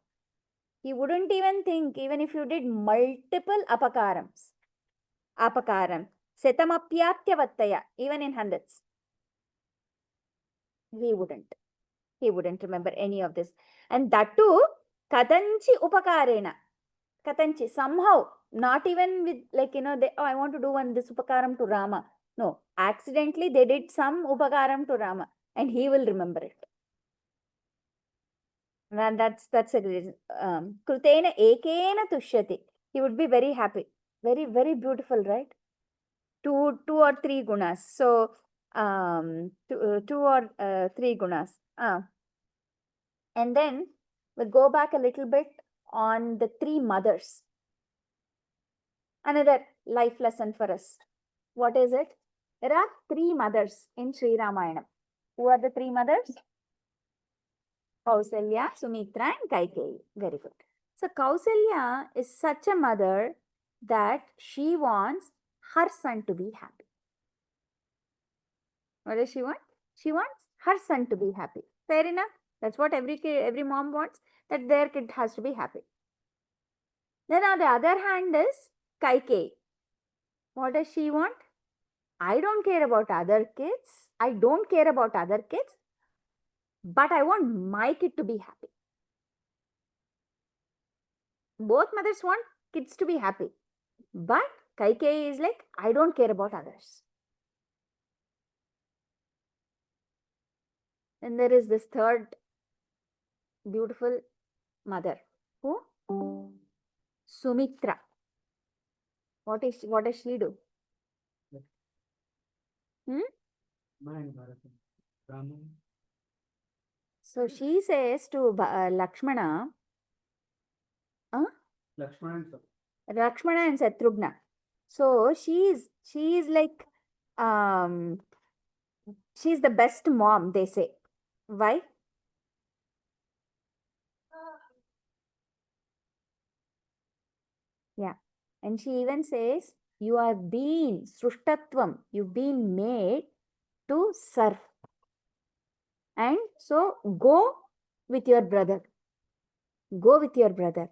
He wouldn't even think, even if you did multiple apakaram, Setamapyatyavattaya, even in hundreds. He wouldn't remember any of this. And that too, katanchi upakarena. Katanchi, somehow, not even with like, I want to do this upakaram to Rama. No, accidentally they did some upakaram to Rama and he will remember it. And that's a great. Krutena ekena tushyati. He would be very happy. Very, very beautiful, right? Two or three gunas. So, two or three gunas. And then we'll go back a little bit on the three mothers. Another life lesson for us. What is it? There are three mothers in Sri Ramayana. Who are the three mothers? Kausalya, Sumitra, and Kaikeyi. Very good. So Kausalya is such a mother that she wants her son to be happy. What does she want? She wants her son to be happy. Fair enough. That's what every mom wants, that their kid has to be happy. Then on the other hand is Kaikeyi. What does she want? I don't care about other kids. I don't care about other kids, but I want my kid to be happy. Both mothers want kids to be happy, but Kaikeyi is like, I don't care about others. And there is this third beautiful mother. Who? Sumitra. What does she do? So she says to Lakshmana, Lakshmana and Satrughna. So she is like, she's the best mom, they say. Why? Yeah. And she even says, you are being Srushtatvam, you've been made to serve. And so go with your brother. Go with your brother.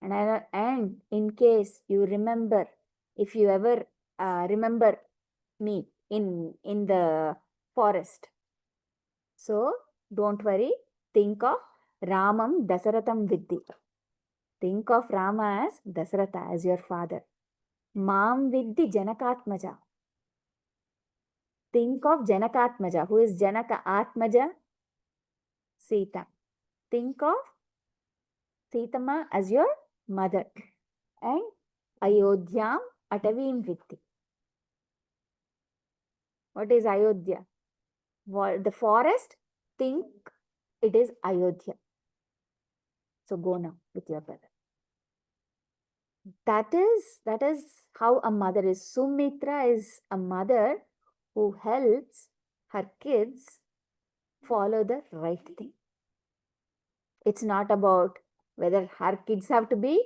And in case you remember, if you ever remember me in the forest, so don't worry, think of Ramam Dasaratham Vidhi. Think of Rama as Dasaratha, as your father. Mam Vidhi Janakatmaja. Think of Janakatmaja. Who is Janaka Atmaja? Sita. Think of Sitama as your mother. And Ayodhyam Atavim Vidhi. What is Ayodhya? The forest, think it is Ayodhya. So go now with your brother. That is how a mother is. Sumitra is a mother who helps her kids follow the right thing. It's not about whether her kids have to be,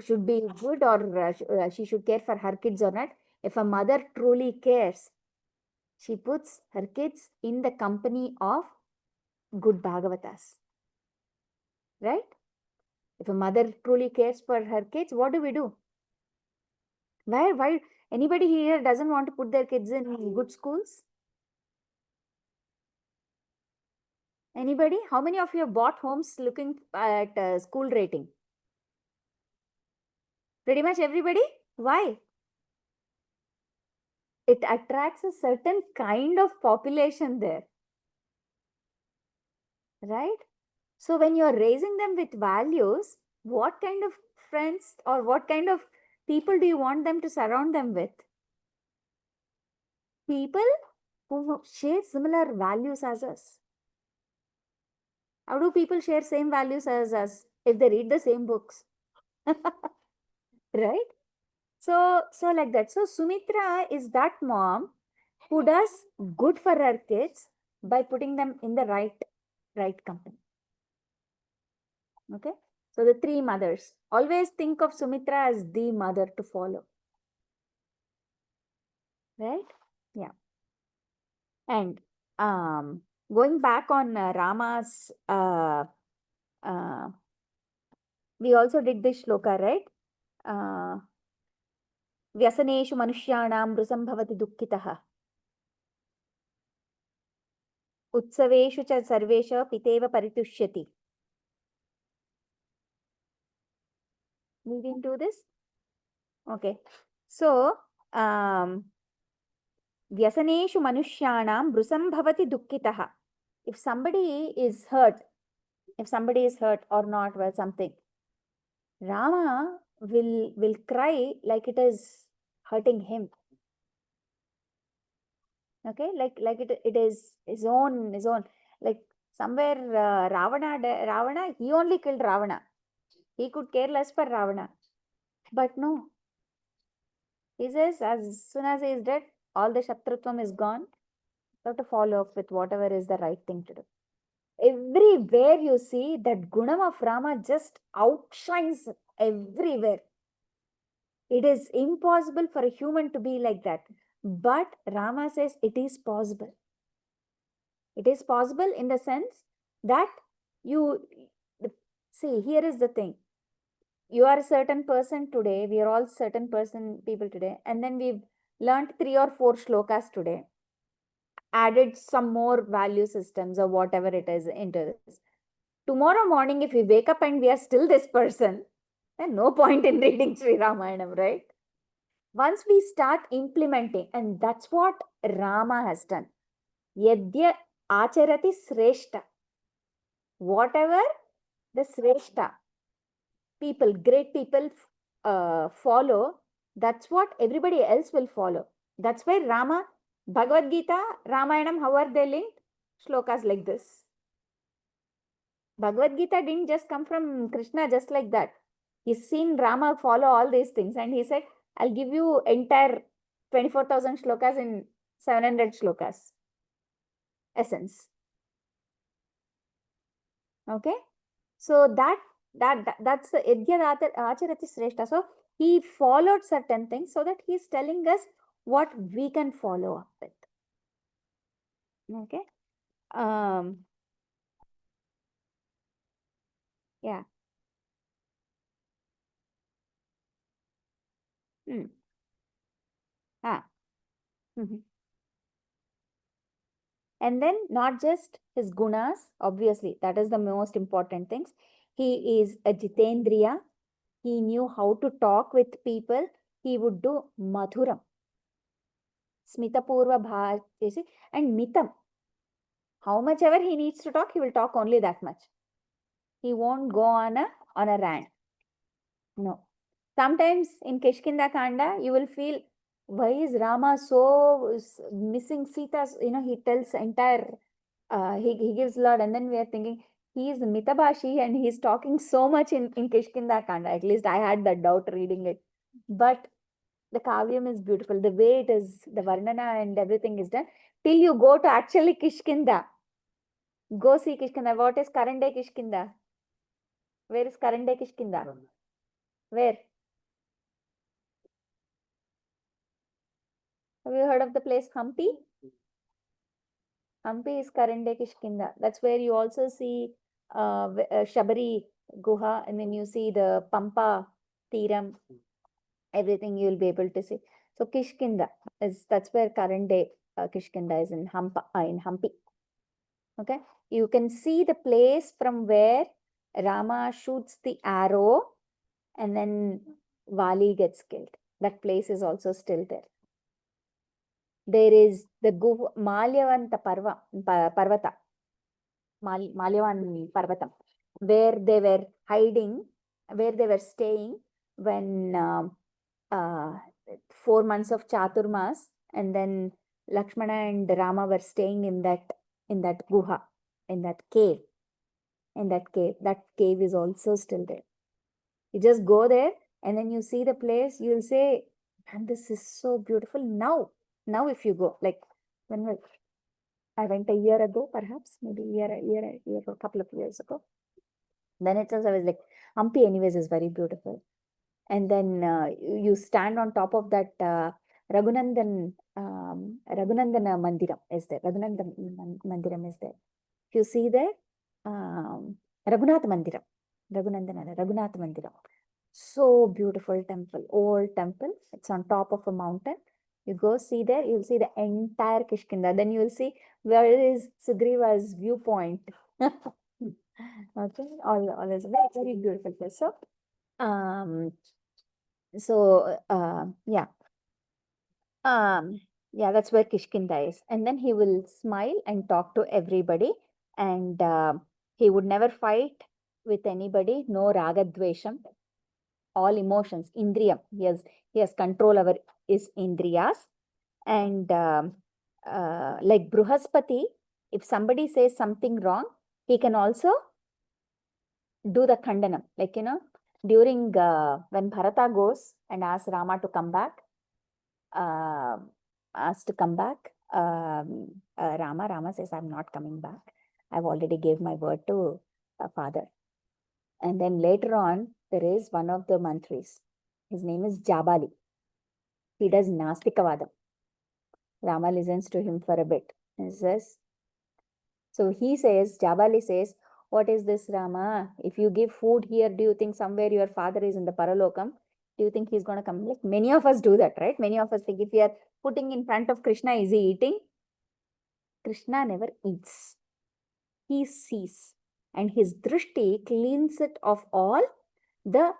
should be good, or she should care for her kids or not. If a mother truly cares, she puts her kids in the company of good Bhagavatas. Right? If a mother truly cares for her kids, what do? Why anybody here doesn't want to put their kids in good schools? Anybody? How many of you have bought homes looking at school rating? Pretty much everybody? Why? It attracts a certain kind of population there. Right? So when you're raising them with values, what kind of friends or what kind of people do you want them to surround them with? People who share similar values as us. How do people share same values as us? If they read the same books. Right? So like that. So Sumitra is that mom who does good for her kids by putting them in the right company. Okay? So the three mothers. Always think of Sumitra as the mother to follow. Right? Yeah. And going back on Rama's, we also did this shloka, right? व्यसनेषु मनुष्याणां मृषं भवति दुःखितः उत्सवेषु च Sarvesh पितेव परितुष्यति. We didn't do this? Okay. So, व्यसनेषु मनुष्याणां मृषं भवति दुःखितः. If somebody is hurt or not or something, Rama will cry like it is hurting him. Okay, like it is his own. Like somewhere Ravana, he only killed Ravana. He could care less for Ravana. But no. He says as soon as he is dead, all the Shatrutvam is gone. You have to follow up with whatever is the right thing to do. Everywhere you see that gunam of Rama just outshines everywhere. It is impossible for a human to be like that. But Rama says it is possible. It is possible in the sense that see, here is the thing. You are a certain person today. We are all certain people today. And then we've learned 3 or 4 shlokas today. Added some more value systems or whatever it is into this. Tomorrow morning, if we wake up and we are still this person, then no point in reading Sri Ramayanam, right? Once we start implementing, and that's what Rama has done. Yadya acharati sreshta. Whatever the sreshta people, great people follow, that's what everybody else will follow. That's why Bhagavad Gita, Ramayanam, how are they linked? Shlokas like this. Bhagavad Gita didn't just come from Krishna just like that. He's seen Rama follow all these things and he said, I'll give you entire 24,000 shlokas in 700 shlokas. Essence. Okay? So that's the Yadya Acharati Sreshta. So he followed certain things so that he's telling us what we can follow up with. Okay? Yeah. And then not just his gunas, obviously, that is the most important things. He is a Jitendriya. He knew how to talk with people. He would do Madhuram. Smitapurva Bhajesi and Mitam. How much ever he needs to talk, he will talk only that much. He won't go on a rant. No. Sometimes in Kishkinda Kanda, you will feel, why is Rama so missing Sita? He tells entire, he gives lot, and then we are thinking, he is Mitabashi and he is talking so much in Kishkinda Kanda. At least I had that doubt reading it. But the Kavyam is beautiful. The way it is, the Varnana and everything is done. Till you go to actually Kishkinda. Go see Kishkinda. What is current day Kishkinda? Where is current day Kishkinda? Where? Have you heard of the place Hampi? Hampi is current day Kishkinda. That's where you also see Shabari Guha, and then you see the Pampa Tiram. Everything you will be able to see. So Kishkinda that's where current day Kishkinda is in Hampi. Okay, you can see the place from where Rama shoots the arrow and then Vali gets killed. That place is also still there. There is the Malyavanta Parvata, Malyavan Parvatam, where they were hiding, where they were staying when 4 months of Chaturmas, and then Lakshmana and Rama were staying in that guha, in that cave. That cave is also still there. You just go there and then you see the place, you'll say, man, this is so beautiful. Now if you go, like when I went a year ago, perhaps, maybe a couple of years ago. Then it was, I was like, Hampi anyways is very beautiful. And then you stand on top of that Raghunandana Mandiram is there. Raghunandana Mandiram is there. If you see there, Raghunath Mandiram. Raghunath Mandiram. So beautiful temple, old temple. It's on top of a mountain. You go see there, you'll see the entire Kishkinda. Then you'll see where is Sugriva's viewpoint. Okay, all is very, very beautiful place. Um, yeah. Yeah, that's where Kishkinda is. And then he will smile and talk to everybody. And he would never fight with anybody. No ragadvesham. All emotions. Indriyam. He has control over his indriyas. And like Bruhaspati, if somebody says something wrong, he can also do the khandanam. Like, during when Bharata goes and asks Rama to come back, uh, asked to come back. Rama says, I'm not coming back. I've already gave my word to father. And then later on, there is one of the mantris. His name is Jabali. He does Nastikavadam. Rama listens to him for a bit. Jabali says, what is this, Rama? If you give food here, do you think somewhere your father is in the Paralokam? Do you think he's going to come? Like many of us do that, right? Many of us think if we are putting in front of Krishna, is he eating? Krishna never eats. He sees. And his drishti cleans it of all the,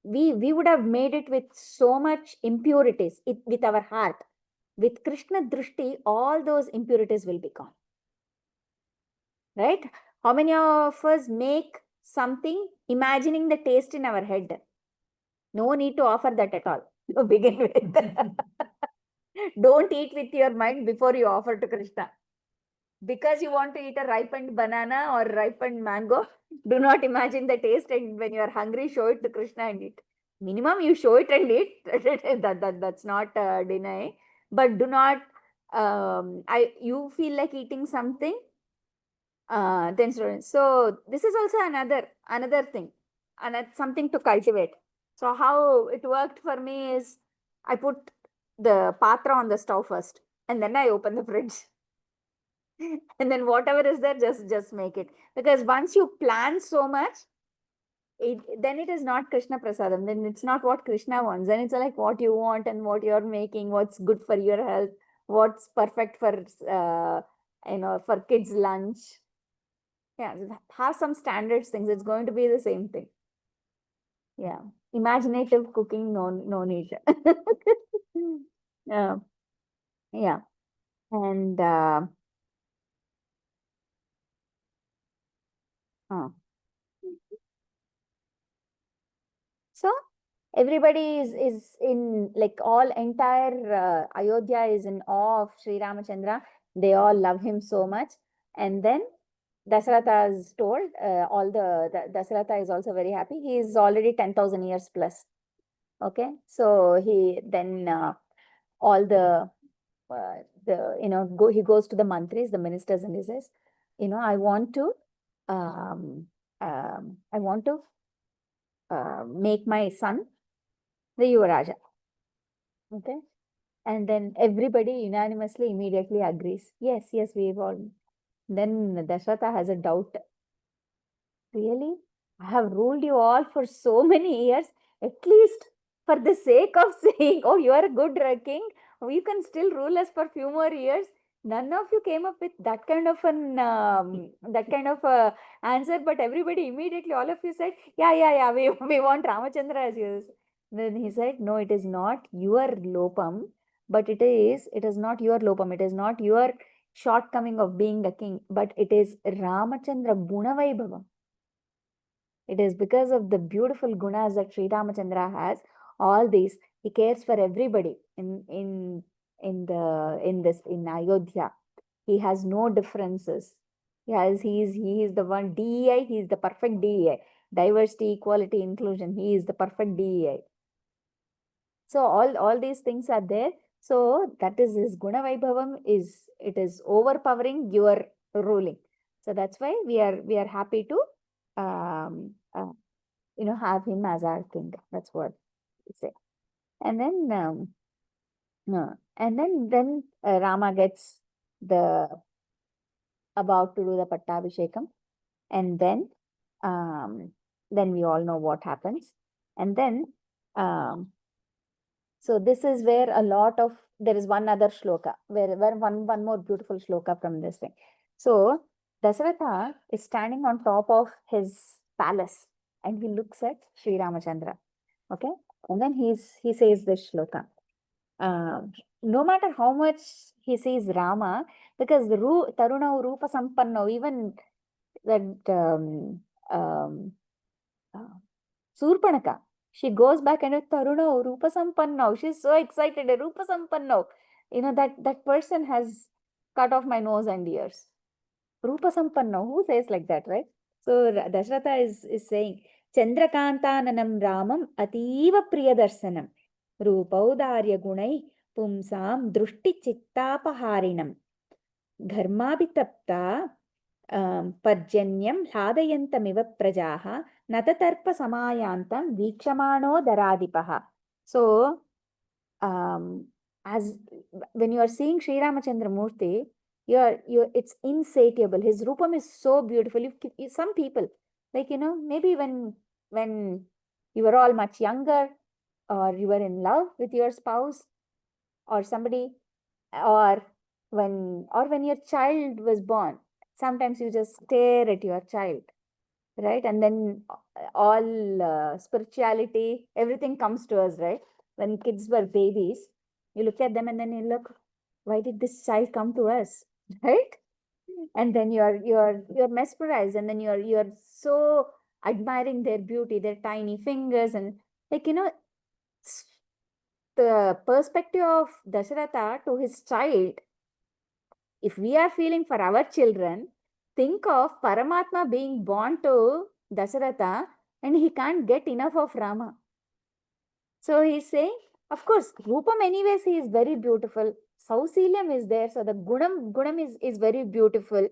we would have made it with so much impurities with our heart. With Krishna drishti, all those impurities will be gone. Right? How many of us make something imagining the taste in our head? No need to offer that at all to begin with. Don't eat with your mind before you offer to Krishna. Because you want to eat a ripened banana or ripened mango, do not imagine the taste, and when you are hungry, show it to Krishna and eat. Minimum, you show it and eat. That's not deny. But do not, you feel like eating something, then students. So this is also another thing, and something to cultivate. So how it worked for me is I put the patra on the stove first, and then I open the fridge. And then whatever is there, just make it. Because once you plan so much, then it is not Krishna Prasadam. Then it's not what Krishna wants. Then it's like what you want and what you're making, what's good for your health, what's perfect for for kids' lunch. Yeah, have some standards things. It's going to be the same thing. Yeah, imaginative cooking, no need. Yeah, yeah, and so everybody is in, like, all entire Ayodhya is in awe of Sri Ramachandra. They all love him so much. And then Dasharatha is told, Dasharatha is also very happy. He is already 10,000 years plus. Okay, so he then all he goes to the mantris, the ministers, and he says, I want to make my son the Yuvaraja. Okay. And then everybody unanimously immediately agrees. Yes, we've all. Then Dasharatha has a doubt. Really? I have ruled you all for so many years. At least for the sake of saying, oh, you are a good king, you can still rule us for a few more years. None of you came up with that kind of answer, but everybody immediately, all of you said, yeah, we want Ramachandra as yours. Then he said, no, it is not your lopam, but it is not your lopam. It is not your shortcoming of being a king, but it is Ramachandra Gunavaibhavam. It is because of the beautiful gunas that Sri Ramachandra has. All these, he cares for everybody in Ayodhya. He has no differences. He is the one DEI. He is the perfect DEI. Diversity, equality, inclusion. He is the perfect DEI. So all these things are there. So that is his Guna Vaibhavam is overpowering your ruling. So that's why we are happy to have him as our king. That's what we say. And then Rama gets about to do the Pattabhishekam, and then we all know what happens. And then, so this is where a lot of, there is one other shloka, where one more beautiful shloka from this thing. So Dasaratha is standing on top of his palace and he looks at Sri Ramachandra. Okay. And then he says this shloka. No matter how much he says Rama, because the Taruna Rupa Sampanno, even that Surpanaka, she goes back and with Taruna Rupa Sampanno. She's so excited. Rupa Sampanno. That person has cut off my nose and ears. Rupa Sampanno. Who says like that, right? So Dasharatha is saying, Chandrakantananam Ramam Ativa Priyadarsanam. Rupaudarya Gunai Pumsam Drushti Chittapaharinam. Dharmabhitapta Parjanyam Hladayantamiva Prajaha Natatarpa Samayantam Vikshamaano Daradipaha. So, as when you are seeing Sri Ramachandra Murti, it's insatiable. His rupam is so beautiful. Some people, like, maybe when you were all much younger, or you were in love with your spouse or somebody, or when your child was born, sometimes you just stare at your child, right? And then all spirituality, everything comes to us, right? When kids were babies, you look at them and then you look, why did this child come to us, right? And then you're mesmerized, and then you're so admiring their beauty, their tiny fingers, and like, the perspective of Dasharatha to his child. If we are feeling for our children, think of Paramatma being born to Dasaratha and he can't get enough of Rama. So he's saying, of course, Rupam anyways, he is very beautiful. Sausilyam is there, so the Gunam is very beautiful.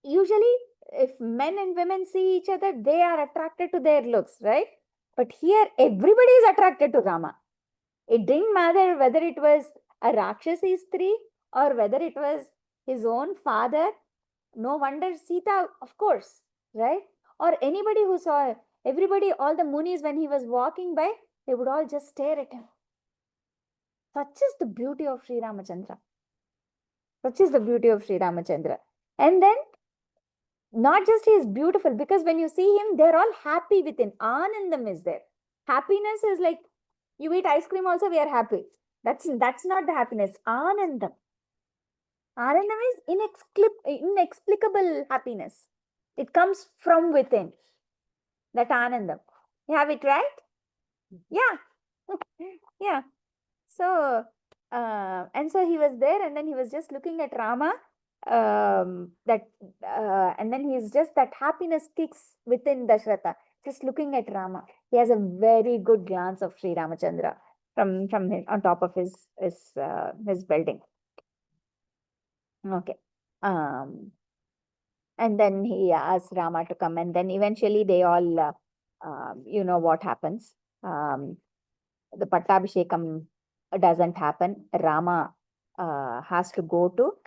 Usually, if men and women see each other, they are attracted to their looks, right? But here, everybody is attracted to Rama. It didn't matter whether it was a Rakshasi Stri or whether it was his own father. No wonder Sita, of course, right? Or anybody who saw everybody, all the munis, when he was walking by, they would all just stare at him. Such is the beauty of Sri Ramachandra. Such is the beauty of Sri Ramachandra. And then, not just he is beautiful, because when you see him, they're all happy within. Anandam is there. Happiness is like, you eat ice cream also, we are happy. That's not the happiness. Anandam. Anandam is inexplicable happiness. It comes from within. That Anandam. You have it right? Yeah. Yeah. So, and so he was there, and then he was just looking at Rama. And then he's just, that happiness kicks within Dasharatha, just looking at Rama. He has a very good glance of Sri Ramachandra from him, on top of his building. Okay. And then he asks Rama to come, and then eventually they all, what happens. The Pattabhishekam doesn't happen. Rama has to go to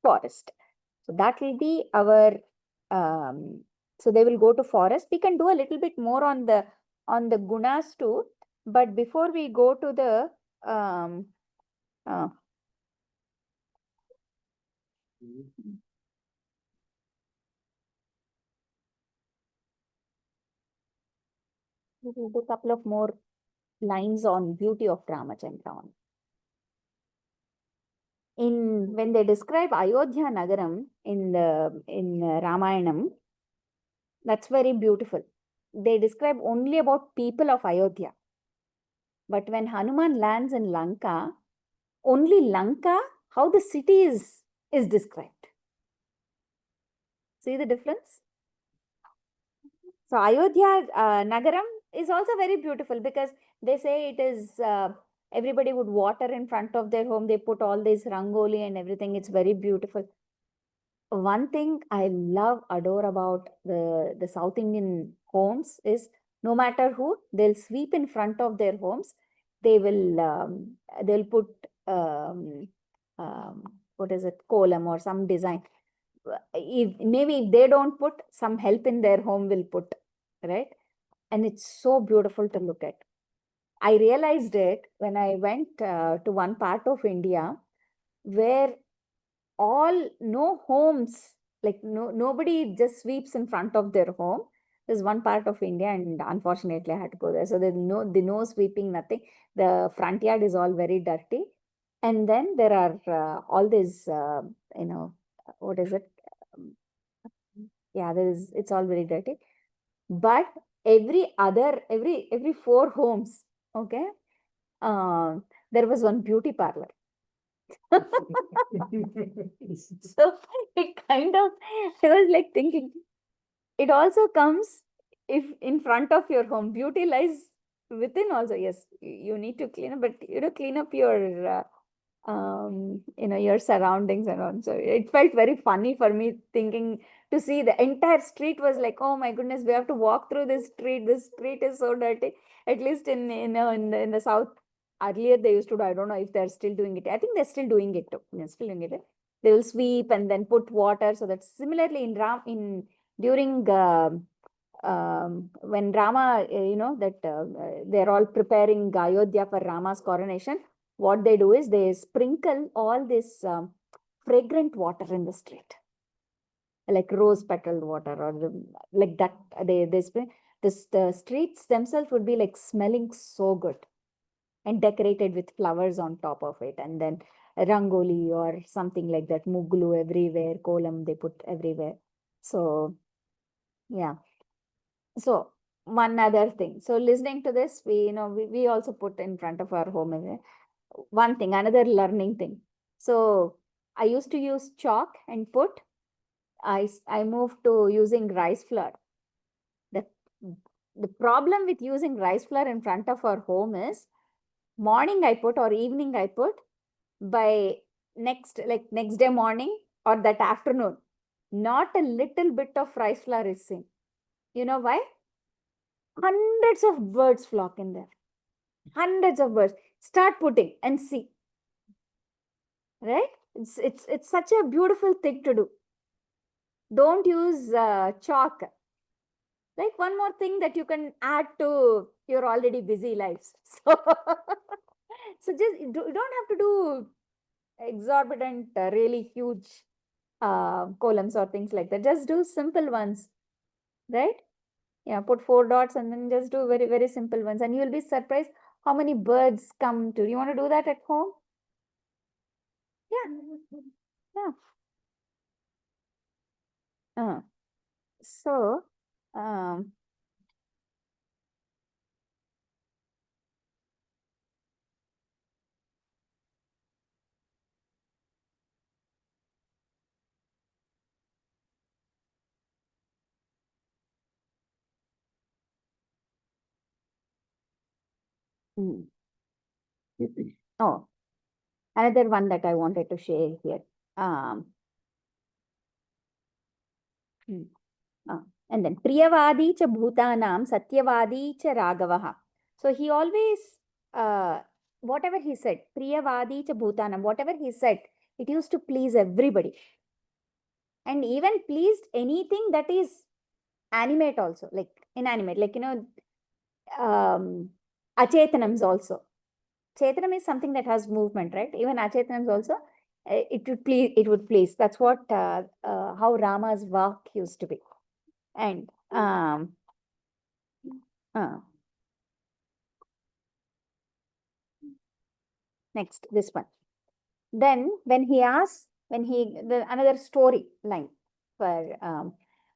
forest. So that will be our, so they will go to forest. We can do a little bit more on the gunas too, but before we go to the we will do a couple of more lines on beauty of Ramachandra. When they describe Ayodhya Nagaram in Ramayanam, that's very beautiful. They describe only about people of Ayodhya. But when Hanuman lands in Lanka, only Lanka, how the city is described. See the difference? So Ayodhya Nagaram is also very beautiful, because they say it is, everybody would water in front of their home. They put all this rangoli and everything. It's very beautiful. One thing I adore about the South Indian homes is, no matter who, they'll sweep in front of their homes. They'll put, what is it, kolam or some design. maybe if they don't put, some help in their home will put, right? And it's so beautiful to look at. I realized it when I went to one part of India where no homes, like nobody just sweeps in front of their home. There's one part of India, and unfortunately I had to go there. So there's no sweeping, nothing. The front yard is all very dirty. And then there are all these, what is it? Um, Yeah, it's all very dirty. But every 4 homes, okay, there was one beauty parlor. So it kind of, I was like thinking, it also comes if in front of your home. Beauty lies within also. Yes, you need to clean up, but clean up your your surroundings and all. So it felt very funny for me thinking to see the entire street was like, oh my goodness, we have to walk through this street. This street is so dirty. At least in the south, earlier they used to do. I don't know if they're still doing it. I think they're still doing it too. They're still doing it. They will sweep and then put water. So that's similarly in during when Rama, they're all preparing Ayodhya for Rama's coronation. What they do is they sprinkle all this fragrant water in the street, like rose petal water or like that. They spring this. The streets themselves would be like smelling so good and decorated with flowers on top of it, and then rangoli or something like that, muglu everywhere, kolam they put everywhere. So yeah. So one other thing. So listening to this, we also put in front of our home one thing, another learning thing. So I used to use chalk and put. I moved to using rice flour. The the problem with using rice flour in front of our home is morning I put or evening I put, by next day morning or that afternoon, not a little bit of rice flour is seen. You know why? Hundreds of birds flock in there. Hundreds of birds. Start putting and see. Right? It's such a beautiful thing to do. Don't use chalk. Like one more thing that you can add to your already busy lives. So just you don't have to do exorbitant, really huge columns or things like that. Just do simple ones, right? Yeah, put 4 dots and then just do very, very simple ones. And you'll be surprised how many birds come to. You want to do that at home? Yeah. Yeah. So, um, mm. Oh, another one that I wanted to share here. Um, mm, and then Priyavadi cha bhutanam satyavadi cha ragavaha. So he always, whatever he said, Priyavadi cha bhutanam, whatever he said, it used to please everybody. And even pleased anything that is animate also, like inanimate, like, achetanams also. Chetanam is something that has movement, right? Even achetanams also, it would please. That's what, how Rama's work used to be. And next, this one. Then when he asks, another story line for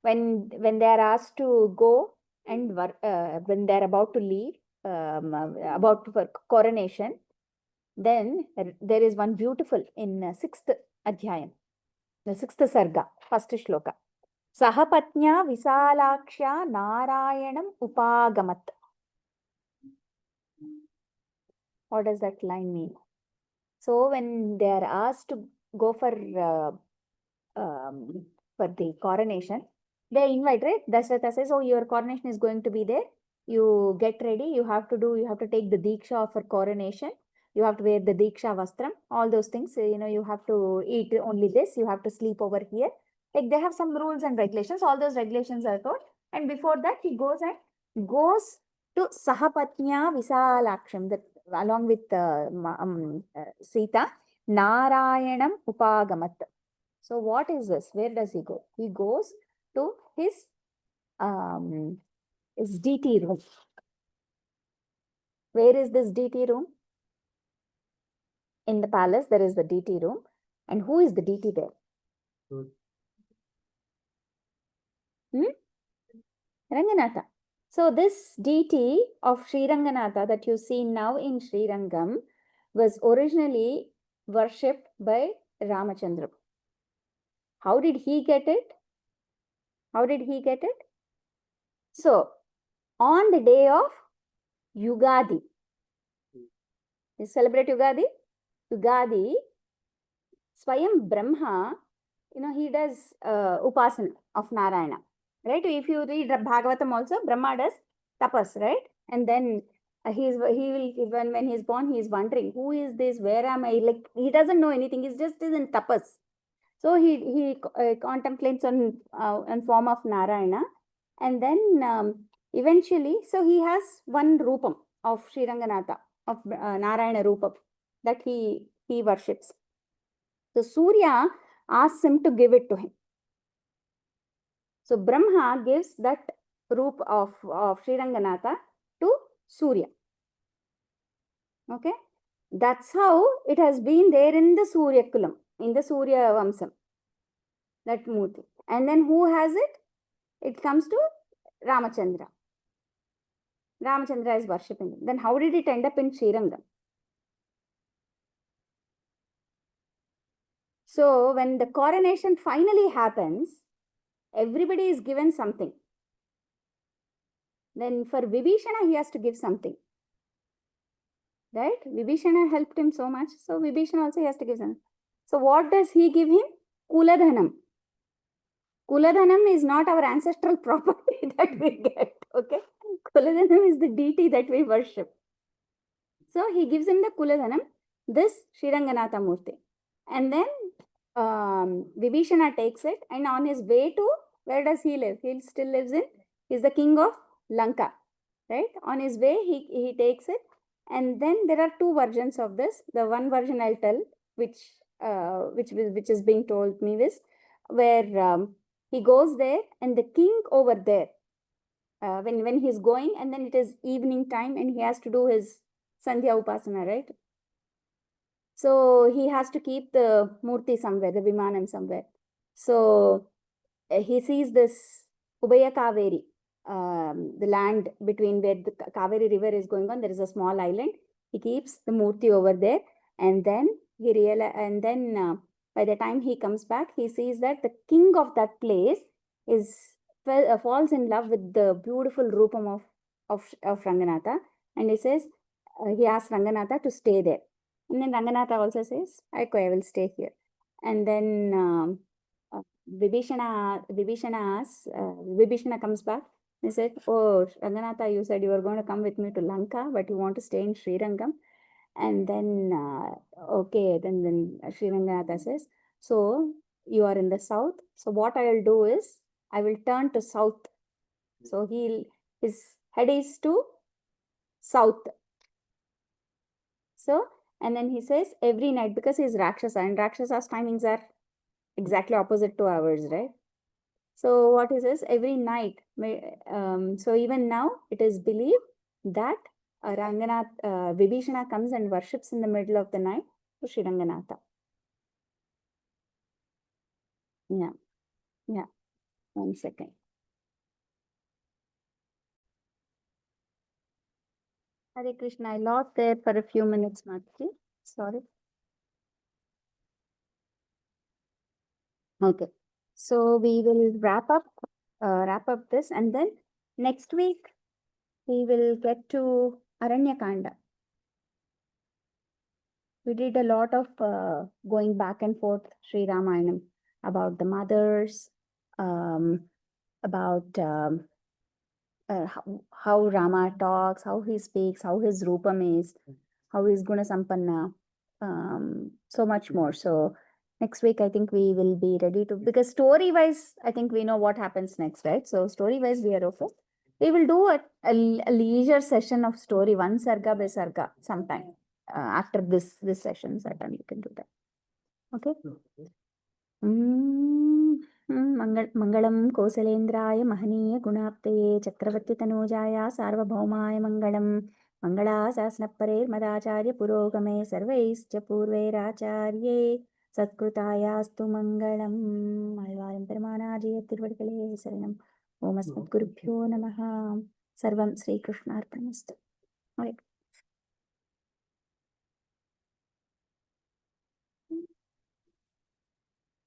when they are asked to go and when they are about to leave, about for coronation, then there is one beautiful in 6th adhyayam, the 6th sarga, first shloka. Sahapatnya Visalakshya Narayanam Upagamat. What does that line mean? So when they are asked to go for the coronation, they invite, right? Dasharatha says, oh, your coronation is going to be there. You get ready. You have to take the Diksha for coronation. You have to wear the Diksha Vastram, all those things. You have to eat only this. You have to sleep over here. Like they have some rules and regulations. All those regulations are told. And before that, he goes to Sahapatnya Visalaksham, that along with Sita, Narayanam Upagamat. So what is this? Where does he go? He goes to his DT room. Where is this DT room? In the palace, there is the DT room. And who is the DT there? Ranganatha. So this deity of Sri Ranganatha that you see now in Sri Rangam was originally worshipped by Ramachandra. How did he get it? How did he get it? So, on the day of Yugadi, you celebrate Yugadi? Yugadi, Swayam Brahma, he does upasana of Narayana. Right? If you read Bhagavatam also, Brahma does tapas, right? And then when he's born, he is wondering, who is this? Where am I? Like, he doesn't know anything. He's just in tapas. So he contemplates on form of Narayana. And then eventually, so he has one Rupam of Sri Ranganatha, of Narayana Rupam, that he worships. So Surya asks him to give it to him. So Brahma gives that roop of Sri Ranganatha to Surya. Okay. That's how it has been there in the Surya Kulam, in the Surya Vamsam, that Murti. And then who has it? It comes to Ramachandra. Ramachandra is worshipping it. Then how did it end up in Srirangam? So when the coronation finally happens, everybody is given something. Then for Vibhishana, he has to give something. Right? Vibhishana helped him so much. So Vibhishana also has to give something. So what does he give him? Kuladhanam. Kuladhanam is not our ancestral property that we get. Okay? Kuladhanam is the deity that we worship. So he gives him the Kuladhanam, this Sri Ranganatha Murti. And then Vibhishana takes it, and on his way to, where does he live? He still lives in, he's the king of Lanka, right? On his way, he takes it, and then there are two versions of this. The one version I'll tell, which is being told me is, where he goes there, and the king over there, when he's going, and then it is evening time, and he has to do his Sandhya Upasana, right? So he has to keep the Murti somewhere, the Vimanam somewhere. So he sees this Ubaya Kaveri, the land between where the Kaveri river is going on. There is a small island. He keeps the Murti over there, and then by the time he comes back, he sees that the king of that place falls in love with the beautiful Rupam of Ranganatha, and he says, he asks Ranganatha to stay there. And then Ranganatha also says, I will stay here. And then Vibhishana comes back. He said, oh, Ranganatha, you said you were going to come with me to Lanka, but you want to stay in Sri Rangam. And then, okay, then Sri Ranganatha says, so you are in the south. So what I will do is, I will turn to south. So his head is to south. So, and then he says every night, because he's Rakshasa, and Rakshasa's timings are exactly opposite to ours, right? So what he says, every night, so even now it is believed that Vibhishana comes and worships in the middle of the night to Sri Ranganatha. Yeah. 1 second. Hare Krishna, I lost there for a few minutes, Mataji. Sorry. Okay. So we will wrap up this, and then next week we will get to Ayodhya Kānda. We did a lot of going back and forth Sri Ramayanam about the mothers, about how Rama talks, how he speaks, how his Rupam is, how his Guna Sampanna, so much more. So Next week, I think we will be ready to, because story wise, I think we know what happens next, right? So story wise, we are okay. We will do a leisure session of story, one sarga by sarga sometime after this session. Certainly, you can do that. Okay. मंगलम कौसलेन्द्राय महनीय गुणाप्तये चक्रवर्ती तनूजाय सार्वभौमाय मंगलम मंगलाशासनपरे मदाचार्य पुरोगमे सर्वैश्च पूर्वैराचार्ये सत्कृतायास्तु मंगलम आழ்வாரும் பெருமானாரிய திருவடிகளே சரணம் ஓம் அஸ்மத்குருभ्यो நமः सर्वं श्रीकृष्णार्पणमस्तु.